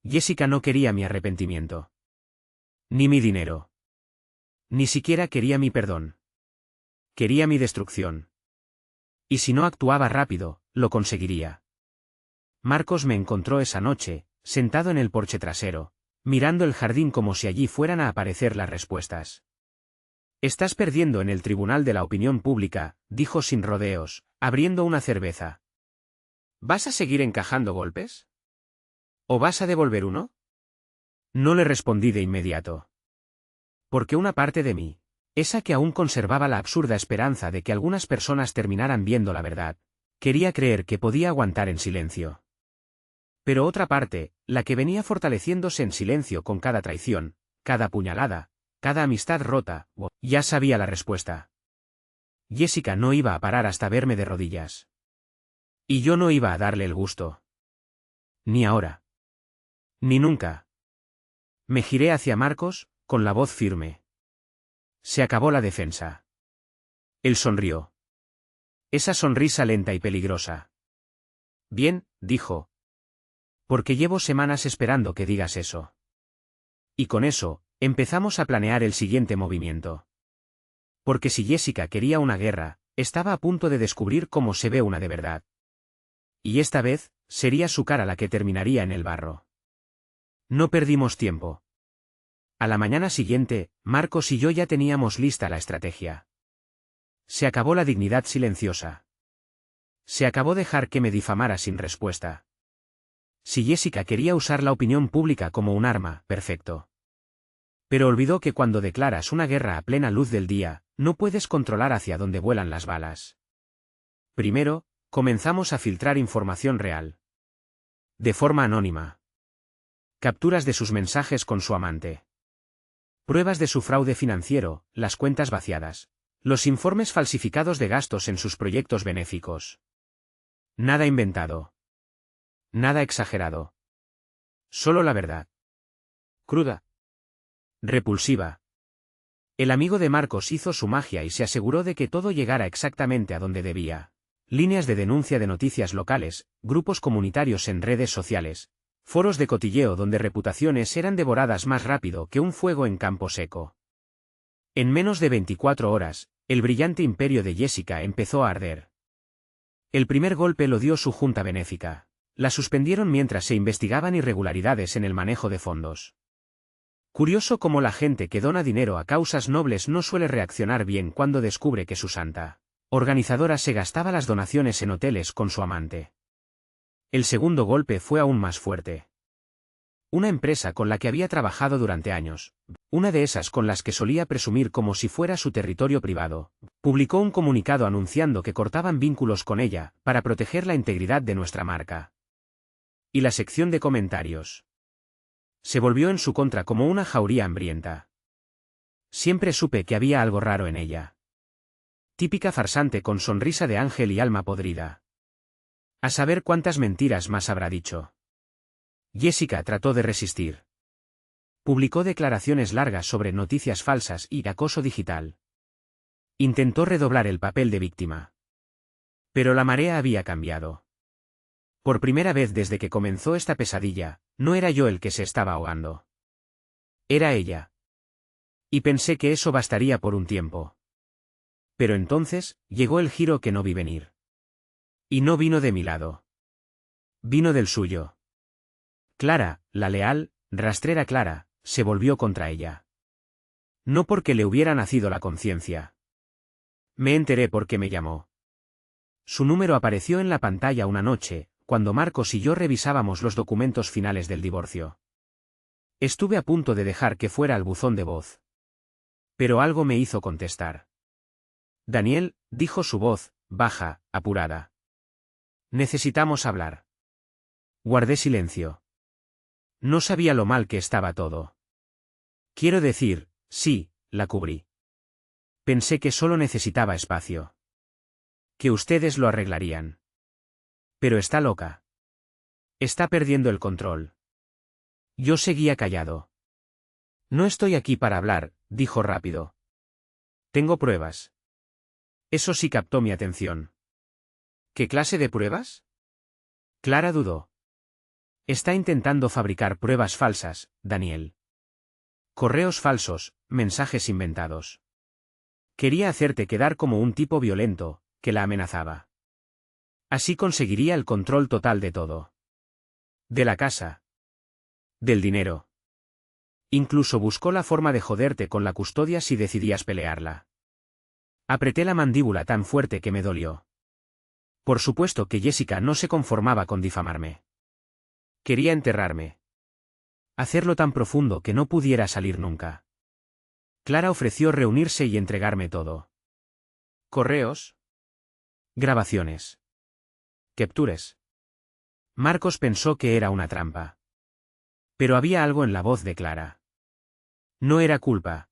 Jessica no quería mi arrepentimiento. Ni mi dinero. Ni siquiera quería mi perdón. Quería mi destrucción. Y si no actuaba rápido, lo conseguiría. Marcos me encontró esa noche, sentado en el porche trasero, mirando el jardín como si allí fueran a aparecer las respuestas. Estás perdiendo en el tribunal de la opinión pública, dijo sin rodeos, abriendo una cerveza. ¿Vas a seguir encajando golpes? ¿O vas a devolver uno? No le respondí de inmediato. Porque una parte de mí, esa que aún conservaba la absurda esperanza de que algunas personas terminaran viendo la verdad, quería creer que podía aguantar en silencio. Pero otra parte, la que venía fortaleciéndose en silencio con cada traición, cada puñalada, cada amistad rota, ya sabía la respuesta. Jessica no iba a parar hasta verme de rodillas. Y yo no iba a darle el gusto. Ni ahora. Ni nunca. Me giré hacia Marcos, con la voz firme. Se acabó la defensa. Él sonrió. Esa sonrisa lenta y peligrosa. Bien, dijo. Porque llevo semanas esperando que digas eso. Y con eso, empezamos a planear el siguiente movimiento. Porque si Jessica quería una guerra, estaba a punto de descubrir cómo se ve una de verdad. Y esta vez, sería su cara la que terminaría en el barro. No perdimos tiempo. A la mañana siguiente, Marcos y yo ya teníamos lista la estrategia. Se acabó la dignidad silenciosa. Se acabó dejar que me difamara sin respuesta. Si Jessica quería usar la opinión pública como un arma, perfecto. Pero olvidó que cuando declaras una guerra a plena luz del día, No puedes controlar hacia dónde vuelan las balas. Primero, comenzamos a filtrar información real. De forma anónima. Capturas de sus mensajes con su amante. Pruebas de su fraude financiero, las cuentas vaciadas. Los informes falsificados de gastos en sus proyectos benéficos. Nada inventado. Nada exagerado. Solo la verdad. Cruda. Repulsiva. El amigo de Marcos hizo su magia y se aseguró de que todo llegara exactamente a donde debía. Líneas de denuncia de noticias locales, grupos comunitarios en redes sociales, foros de cotilleo donde reputaciones eran devoradas más rápido que un fuego en campo seco. En menos de 24 horas, el brillante imperio de Jessica empezó a arder. El primer golpe lo dio su junta benéfica. La suspendieron mientras se investigaban irregularidades en el manejo de fondos. Curioso cómo la gente que dona dinero a causas nobles no suele reaccionar bien cuando descubre que su santa organizadora se gastaba las donaciones en hoteles con su amante. El segundo golpe fue aún más fuerte. Una empresa con la que había trabajado durante años, una de esas con las que solía presumir como si fuera su territorio privado, publicó un comunicado anunciando que cortaban vínculos con ella para proteger la integridad de nuestra marca. Y la sección de comentarios se volvió en su contra como una jauría hambrienta. Siempre supe que había algo raro en ella. Típica farsante con sonrisa de ángel y alma podrida. A saber cuántas mentiras más habrá dicho. Jessica trató de resistir. Publicó declaraciones largas sobre noticias falsas y acoso digital. Intentó redoblar el papel de víctima. Pero la marea había cambiado. Por primera vez desde que comenzó esta pesadilla, no era yo el que se estaba ahogando. Era ella. Y pensé que eso bastaría por un tiempo. Pero entonces, llegó el giro que no vi venir. Y no vino de mi lado. Vino del suyo. Clara, la leal, rastrera Clara, se volvió contra ella. No porque le hubiera nacido la conciencia. Me enteré porque me llamó. Su número apareció en la pantalla una noche, cuando Marcos y yo revisábamos los documentos finales del divorcio. Estuve a punto de dejar que fuera al buzón de voz. Pero algo me hizo contestar. Daniel, dijo su voz, baja, apurada. Necesitamos hablar. Guardé silencio. No sabía lo mal que estaba todo. Quiero decir, sí, la cubrí. Pensé que solo necesitaba espacio. Que ustedes lo arreglarían. Pero está loca. Está perdiendo el control. Yo seguía callado. No estoy aquí para hablar, dijo rápido. Tengo pruebas. Eso sí captó mi atención. ¿Qué clase de pruebas? Clara dudó. Está intentando fabricar pruebas falsas, Daniel. Correos falsos, mensajes inventados. Quería hacerte quedar como un tipo violento, que la amenazaba. Así conseguiría el control total de todo. De la casa. Del dinero. Incluso buscó la forma de joderte con la custodia si decidías pelearla. Apreté la mandíbula tan fuerte que me dolió. Por supuesto que Jessica no se conformaba con difamarme. Quería enterrarme. Hacerlo tan profundo que no pudiera salir nunca. Clara ofreció reunirse y entregarme todo. Correos. Grabaciones. Captures. Marcos pensó que era una trampa. Pero había algo en la voz de Clara. No era culpa.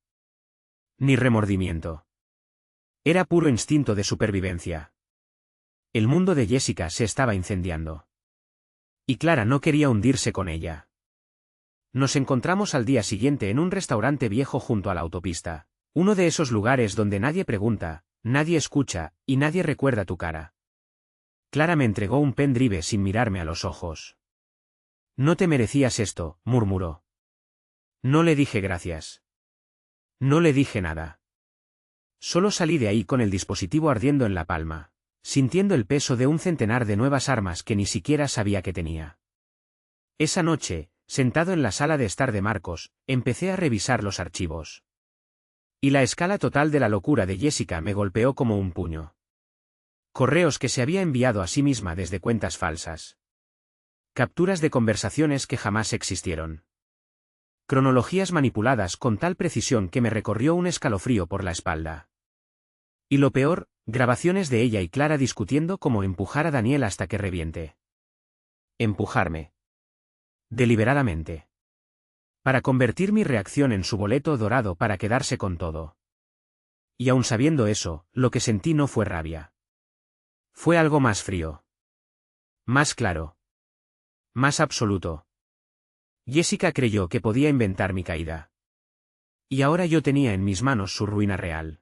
Ni remordimiento. Era puro instinto de supervivencia. El mundo de Jessica se estaba incendiando. Y Clara no quería hundirse con ella. Nos encontramos al día siguiente en un restaurante viejo junto a la autopista, uno de esos lugares donde nadie pregunta, nadie escucha, y nadie recuerda tu cara. Clara me entregó un pendrive sin mirarme a los ojos. No te merecías esto, murmuró. No le dije gracias. No le dije nada. Solo salí de ahí con el dispositivo ardiendo en la palma, sintiendo el peso de un centenar de nuevas armas que ni siquiera sabía que tenía. Esa noche, sentado en la sala de estar de Marcos, empecé a revisar los archivos. Y la escala total de la locura de Jessica me golpeó como un puño. Correos que se había enviado a sí misma desde cuentas falsas. Capturas de conversaciones que jamás existieron. Cronologías manipuladas con tal precisión que me recorrió un escalofrío por la espalda. Y lo peor, grabaciones de ella y Clara discutiendo cómo empujar a Daniel hasta que reviente. Empujarme. Deliberadamente. Para convertir mi reacción en su boleto dorado para quedarse con todo. Y aun sabiendo eso, lo que sentí no fue rabia. Fue algo más frío. Más claro. Más absoluto. Jessica creyó que podía inventar mi caída. Y ahora yo tenía en mis manos su ruina real.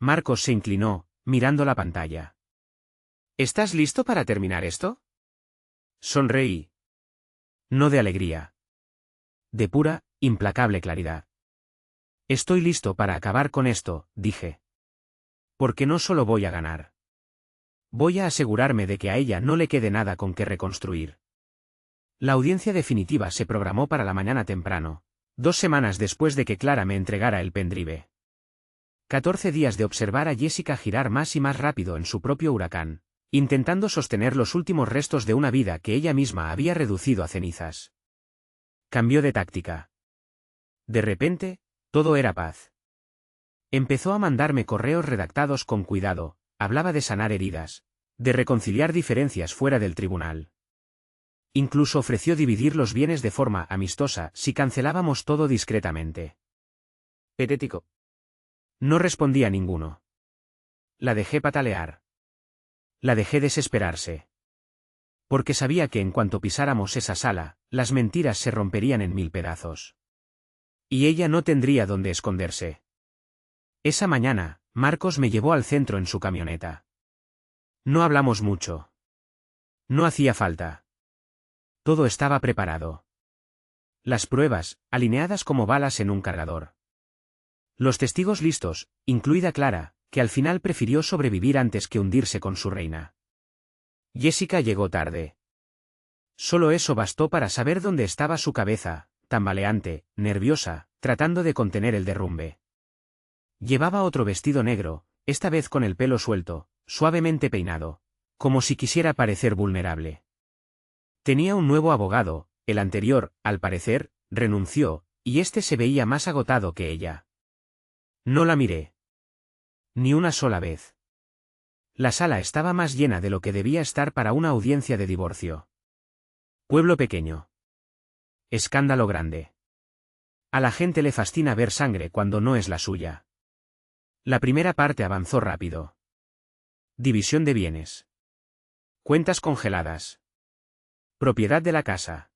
Marcos se inclinó, mirando la pantalla. ¿Estás listo para terminar esto? Sonreí. No de alegría. De pura, implacable claridad. Estoy listo para acabar con esto, dije. Porque no solo voy a ganar. Voy a asegurarme de que a ella no le quede nada con que reconstruir. La audiencia definitiva se programó para la mañana temprano, 2 semanas después de que Clara me entregara el pendrive. 14 días de observar a Jessica girar más y más rápido en su propio huracán, intentando sostener los últimos restos de una vida que ella misma había reducido a cenizas. Cambió de táctica. De repente, todo era paz. Empezó a mandarme correos redactados con cuidado, hablaba de sanar heridas, de reconciliar diferencias fuera del tribunal. Incluso ofreció dividir los bienes de forma amistosa si cancelábamos todo discretamente. Patético. No respondí a ninguno. La dejé patalear. La dejé desesperarse. Porque sabía que en cuanto pisáramos esa sala, las mentiras se romperían en 1000 pedazos. Y ella no tendría dónde esconderse. Esa mañana, Marcos me llevó al centro en su camioneta. No hablamos mucho. No hacía falta. Todo estaba preparado. Las pruebas, alineadas como balas en un cargador. Los testigos listos, incluida Clara, que al final prefirió sobrevivir antes que hundirse con su reina. Jessica llegó tarde. Solo eso bastó para saber dónde estaba su cabeza, tambaleante, nerviosa, tratando de contener el derrumbe. Llevaba otro vestido negro, esta vez con el pelo suelto, suavemente peinado, como si quisiera parecer vulnerable. Tenía un nuevo abogado, el anterior, al parecer, renunció, y este se veía más agotado que ella. No la miré. Ni una sola vez. La sala estaba más llena de lo que debía estar para una audiencia de divorcio. Pueblo pequeño. Escándalo grande. A la gente le fascina ver sangre cuando no es la suya. La primera parte avanzó rápido. División de bienes. Cuentas congeladas. Propiedad de la casa.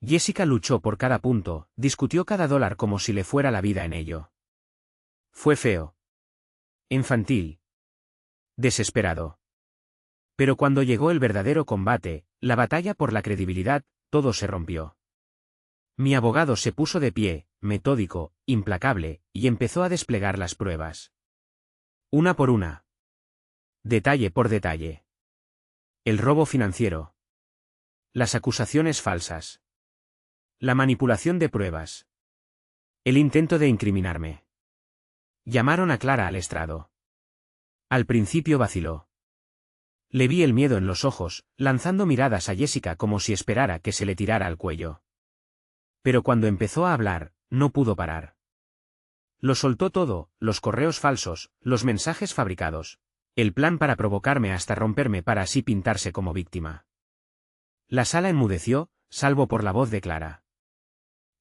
Jessica luchó por cada punto, discutió cada dólar como si le fuera la vida en ello. Fue feo. Infantil. Desesperado. Pero cuando llegó el verdadero combate, la batalla por la credibilidad, todo se rompió. Mi abogado se puso de pie, metódico, implacable, y empezó a desplegar las pruebas. Una por una. Detalle por detalle. El robo financiero. Las acusaciones falsas. La manipulación de pruebas. El intento de incriminarme. Llamaron a Clara al estrado. Al principio vaciló. Le vi el miedo en los ojos, lanzando miradas a Jessica como si esperara que se le tirara al cuello. Pero cuando empezó a hablar, no pudo parar. Lo soltó todo, los correos falsos, los mensajes fabricados, el plan para provocarme hasta romperme para así pintarse como víctima. La sala enmudeció, salvo por la voz de Clara.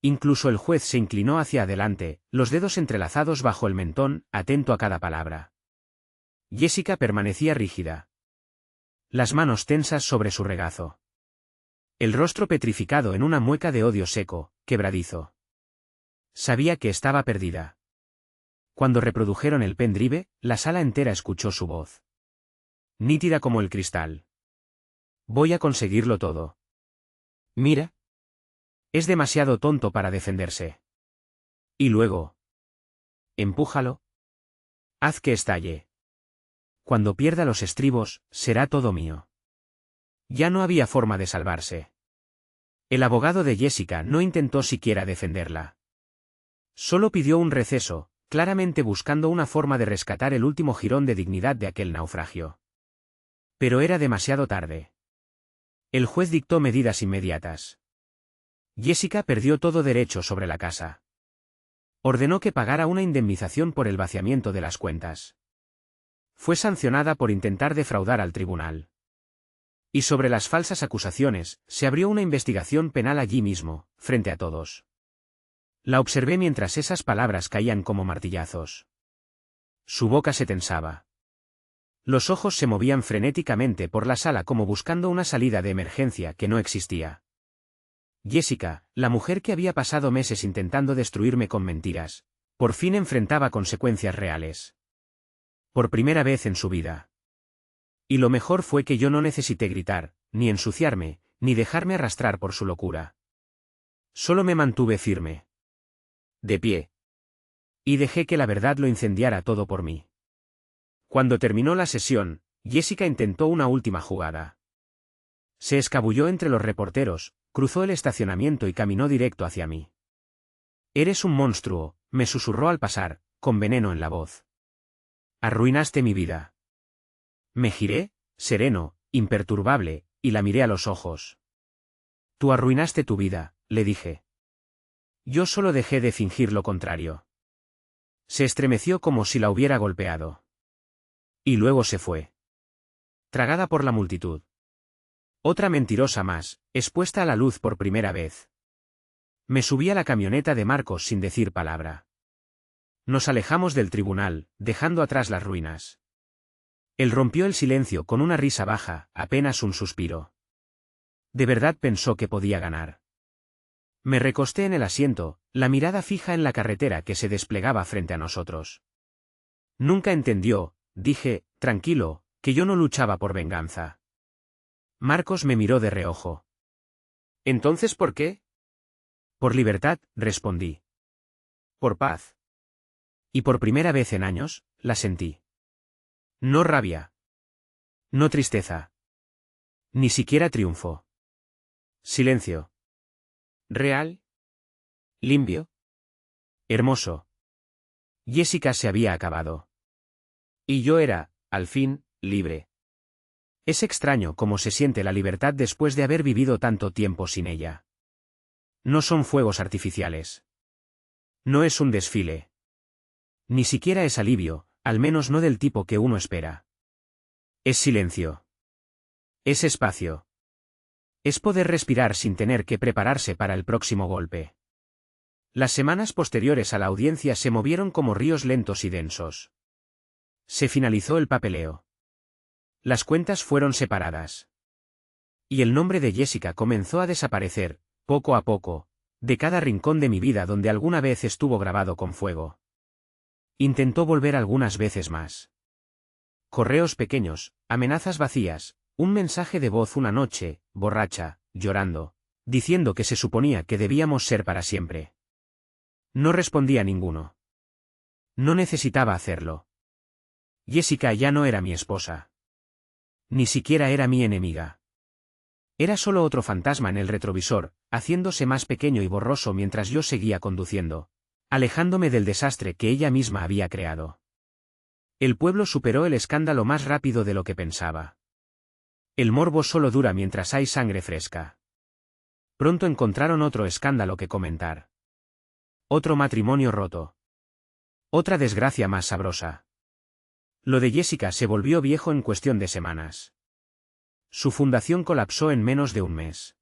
Incluso el juez se inclinó hacia adelante, los dedos entrelazados bajo el mentón, atento a cada palabra. Jessica permanecía rígida. Las manos tensas sobre su regazo. El rostro petrificado en una mueca de odio seco, quebradizo. Sabía que estaba perdida. Cuando reprodujeron el pendrive, la sala entera escuchó su voz. Nítida como el cristal. Voy a conseguirlo todo. Mira. Es demasiado tonto para defenderse. Y luego. Empújalo. Haz que estalle. Cuando pierda los estribos, será todo mío. Ya no había forma de salvarse. El abogado de Jessica no intentó siquiera defenderla. Solo pidió un receso, claramente buscando una forma de rescatar el último jirón de dignidad de aquel naufragio. Pero era demasiado tarde. El juez dictó medidas inmediatas. Jessica perdió todo derecho sobre la casa. Ordenó que pagara una indemnización por el vaciamiento de las cuentas. Fue sancionada por intentar defraudar al tribunal. Y sobre las falsas acusaciones, se abrió una investigación penal allí mismo, frente a todos. La observé mientras esas palabras caían como martillazos. Su boca se tensaba. Los ojos se movían frenéticamente por la sala como buscando una salida de emergencia que no existía. Jessica, la mujer que había pasado meses intentando destruirme con mentiras, por fin enfrentaba consecuencias reales. Por primera vez en su vida. Y lo mejor fue que yo no necesité gritar, ni ensuciarme, ni dejarme arrastrar por su locura. Solo me mantuve firme. De pie. Y dejé que la verdad lo incendiara todo por mí. Cuando terminó la sesión, Jessica intentó una última jugada. Se escabulló entre los reporteros, cruzó el estacionamiento y caminó directo hacia mí. «Eres un monstruo», me susurró al pasar, con veneno en la voz. «Arruinaste mi vida». Me giré, sereno, imperturbable, y la miré a los ojos. «Tú arruinaste tu vida», le dije. Yo solo dejé de fingir lo contrario. Se estremeció como si la hubiera golpeado. Y luego se fue. Tragada por la multitud. Otra mentirosa más, expuesta a la luz por primera vez. Me subí a la camioneta de Marcos sin decir palabra. Nos alejamos del tribunal, dejando atrás las ruinas. Él rompió el silencio con una risa baja, apenas un suspiro. De verdad pensó que podía ganar. Me recosté en el asiento, la mirada fija en la carretera que se desplegaba frente a nosotros. Nunca entendió, dije, tranquilo, que yo no luchaba por venganza. Marcos me miró de reojo. ¿Entonces por qué? Por libertad, respondí. Por paz. Y por primera vez en años, la sentí. No rabia. No tristeza. Ni siquiera triunfo. Silencio. Real. Limpio. Hermoso. Jessica se había acabado. Y yo era, al fin, libre. Es extraño cómo se siente la libertad después de haber vivido tanto tiempo sin ella. No son fuegos artificiales. No es un desfile. Ni siquiera es alivio, al menos no del tipo que uno espera. Es silencio. Es espacio. Es poder respirar sin tener que prepararse para el próximo golpe. Las semanas posteriores a la audiencia se movieron como ríos lentos y densos. Se finalizó el papeleo. Las cuentas fueron separadas. Y el nombre de Jessica comenzó a desaparecer, poco a poco, de cada rincón de mi vida donde alguna vez estuvo grabado con fuego. Intentó volver algunas veces más. Correos pequeños, amenazas vacías, un mensaje de voz una noche, borracha, llorando, diciendo que se suponía que debíamos ser para siempre. No respondía a ninguno. No necesitaba hacerlo. Jessica ya no era mi esposa. Ni siquiera era mi enemiga. Era solo otro fantasma en el retrovisor, haciéndose más pequeño y borroso mientras yo seguía conduciendo, alejándome del desastre que ella misma había creado. El pueblo superó el escándalo más rápido de lo que pensaba. El morbo solo dura mientras hay sangre fresca. Pronto encontraron otro escándalo que comentar. Otro matrimonio roto. Otra desgracia más sabrosa. Lo de Jessica se volvió viejo en cuestión de semanas. Su fundación colapsó en menos de un mes.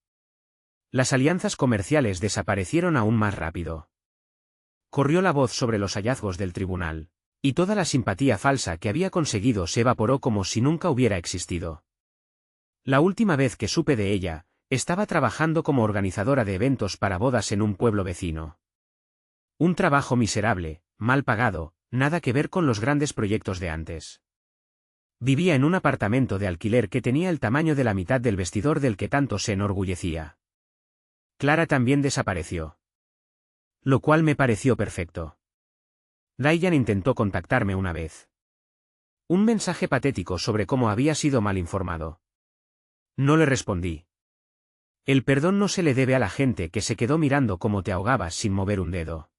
Las alianzas comerciales desaparecieron aún más rápido. Corrió la voz sobre los hallazgos del tribunal, y toda la simpatía falsa que había conseguido se evaporó como si nunca hubiera existido. La última vez que supe de ella, estaba trabajando como organizadora de eventos para bodas en un pueblo vecino. Un trabajo miserable, mal pagado, nada que ver con los grandes proyectos de antes. Vivía en un apartamento de alquiler que tenía el tamaño de la mitad del vestidor del que tanto se enorgullecía. Clara también desapareció. Lo cual me pareció perfecto. Diane intentó contactarme una vez. Un mensaje patético sobre cómo había sido mal informado. No le respondí. El perdón no se le debe a la gente que se quedó mirando cómo te ahogabas sin mover un dedo.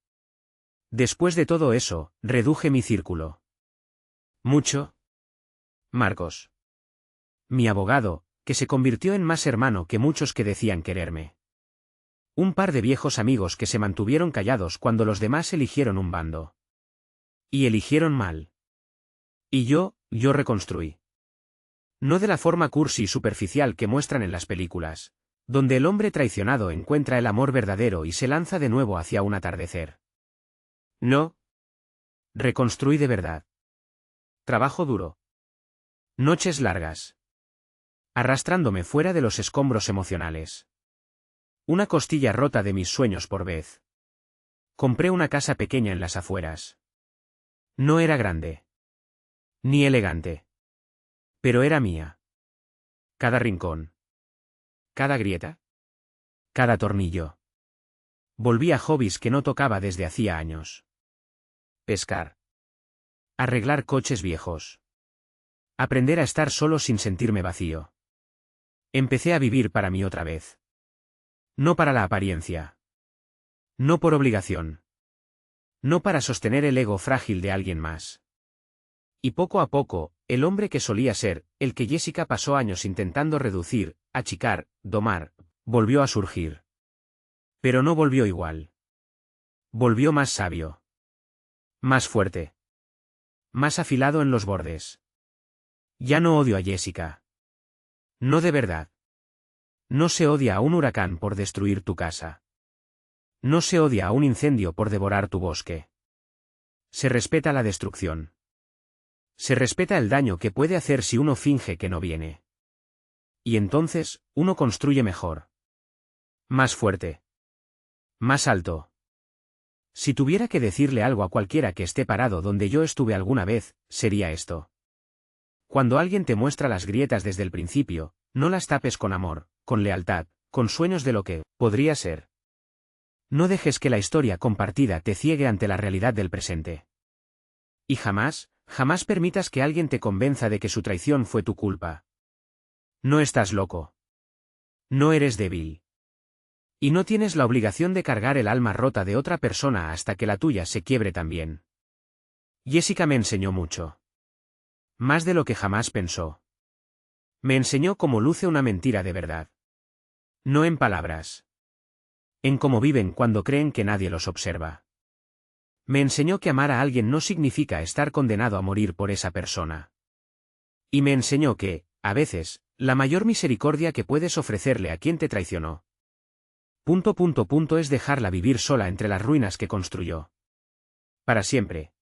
Después de todo eso, reduje mi círculo. Mucho. Marcos. Mi abogado, que se convirtió en más hermano que muchos que decían quererme. Un par de viejos amigos que se mantuvieron callados cuando los demás eligieron un bando. Y eligieron mal. Y yo, Yo reconstruí. No de la forma cursi y superficial que muestran en las películas, donde el hombre traicionado encuentra el amor verdadero y se lanza de nuevo hacia un atardecer. No. Reconstruí de verdad. Trabajo duro. Noches largas. Arrastrándome fuera de los escombros emocionales. Una costilla rota de mis sueños por vez. Compré una casa pequeña en las afueras. No era grande. Ni elegante. Pero era mía. Cada rincón. Cada grieta. Cada tornillo. Volví a hobbies que no tocaba desde hacía años. Pescar. Arreglar coches viejos. Aprender a estar solo sin sentirme vacío. Empecé a vivir para mí otra vez. No para la apariencia. No por obligación. No para sostener el ego frágil de alguien más. Y poco a poco, el hombre que solía ser, el que Jessica pasó años intentando reducir, achicar, domar, volvió a surgir. Pero no volvió igual. Volvió más sabio. Más fuerte. Más afilado en los bordes. Ya no odio a Jessica. No de verdad. No se odia a un huracán por destruir tu casa. No se odia a un incendio por devorar tu bosque. Se respeta la destrucción. Se respeta el daño que puede hacer si uno finge que no viene. Y entonces, uno construye mejor. Más fuerte. Más alto. Si tuviera que decirle algo a cualquiera que esté parado donde yo estuve alguna vez, sería esto. Cuando alguien te muestra las grietas desde el principio, no las tapes con amor, con lealtad, con sueños de lo que podría ser. No dejes que la historia compartida te ciegue ante la realidad del presente. Y jamás, jamás permitas que alguien te convenza de que su traición fue tu culpa. No estás loco. No eres débil. Y no tienes la obligación de cargar el alma rota de otra persona hasta que la tuya se quiebre también. Jessica me enseñó mucho. Más de lo que jamás pensó. Me enseñó cómo luce una mentira de verdad. No en palabras. En cómo viven cuando creen que nadie los observa. Me enseñó que amar a alguien no significa estar condenado a morir por esa persona. Y me enseñó que, a veces, la mayor misericordia que puedes ofrecerle a quien te traicionó. Es dejarla vivir sola entre las ruinas que construyó. Para siempre.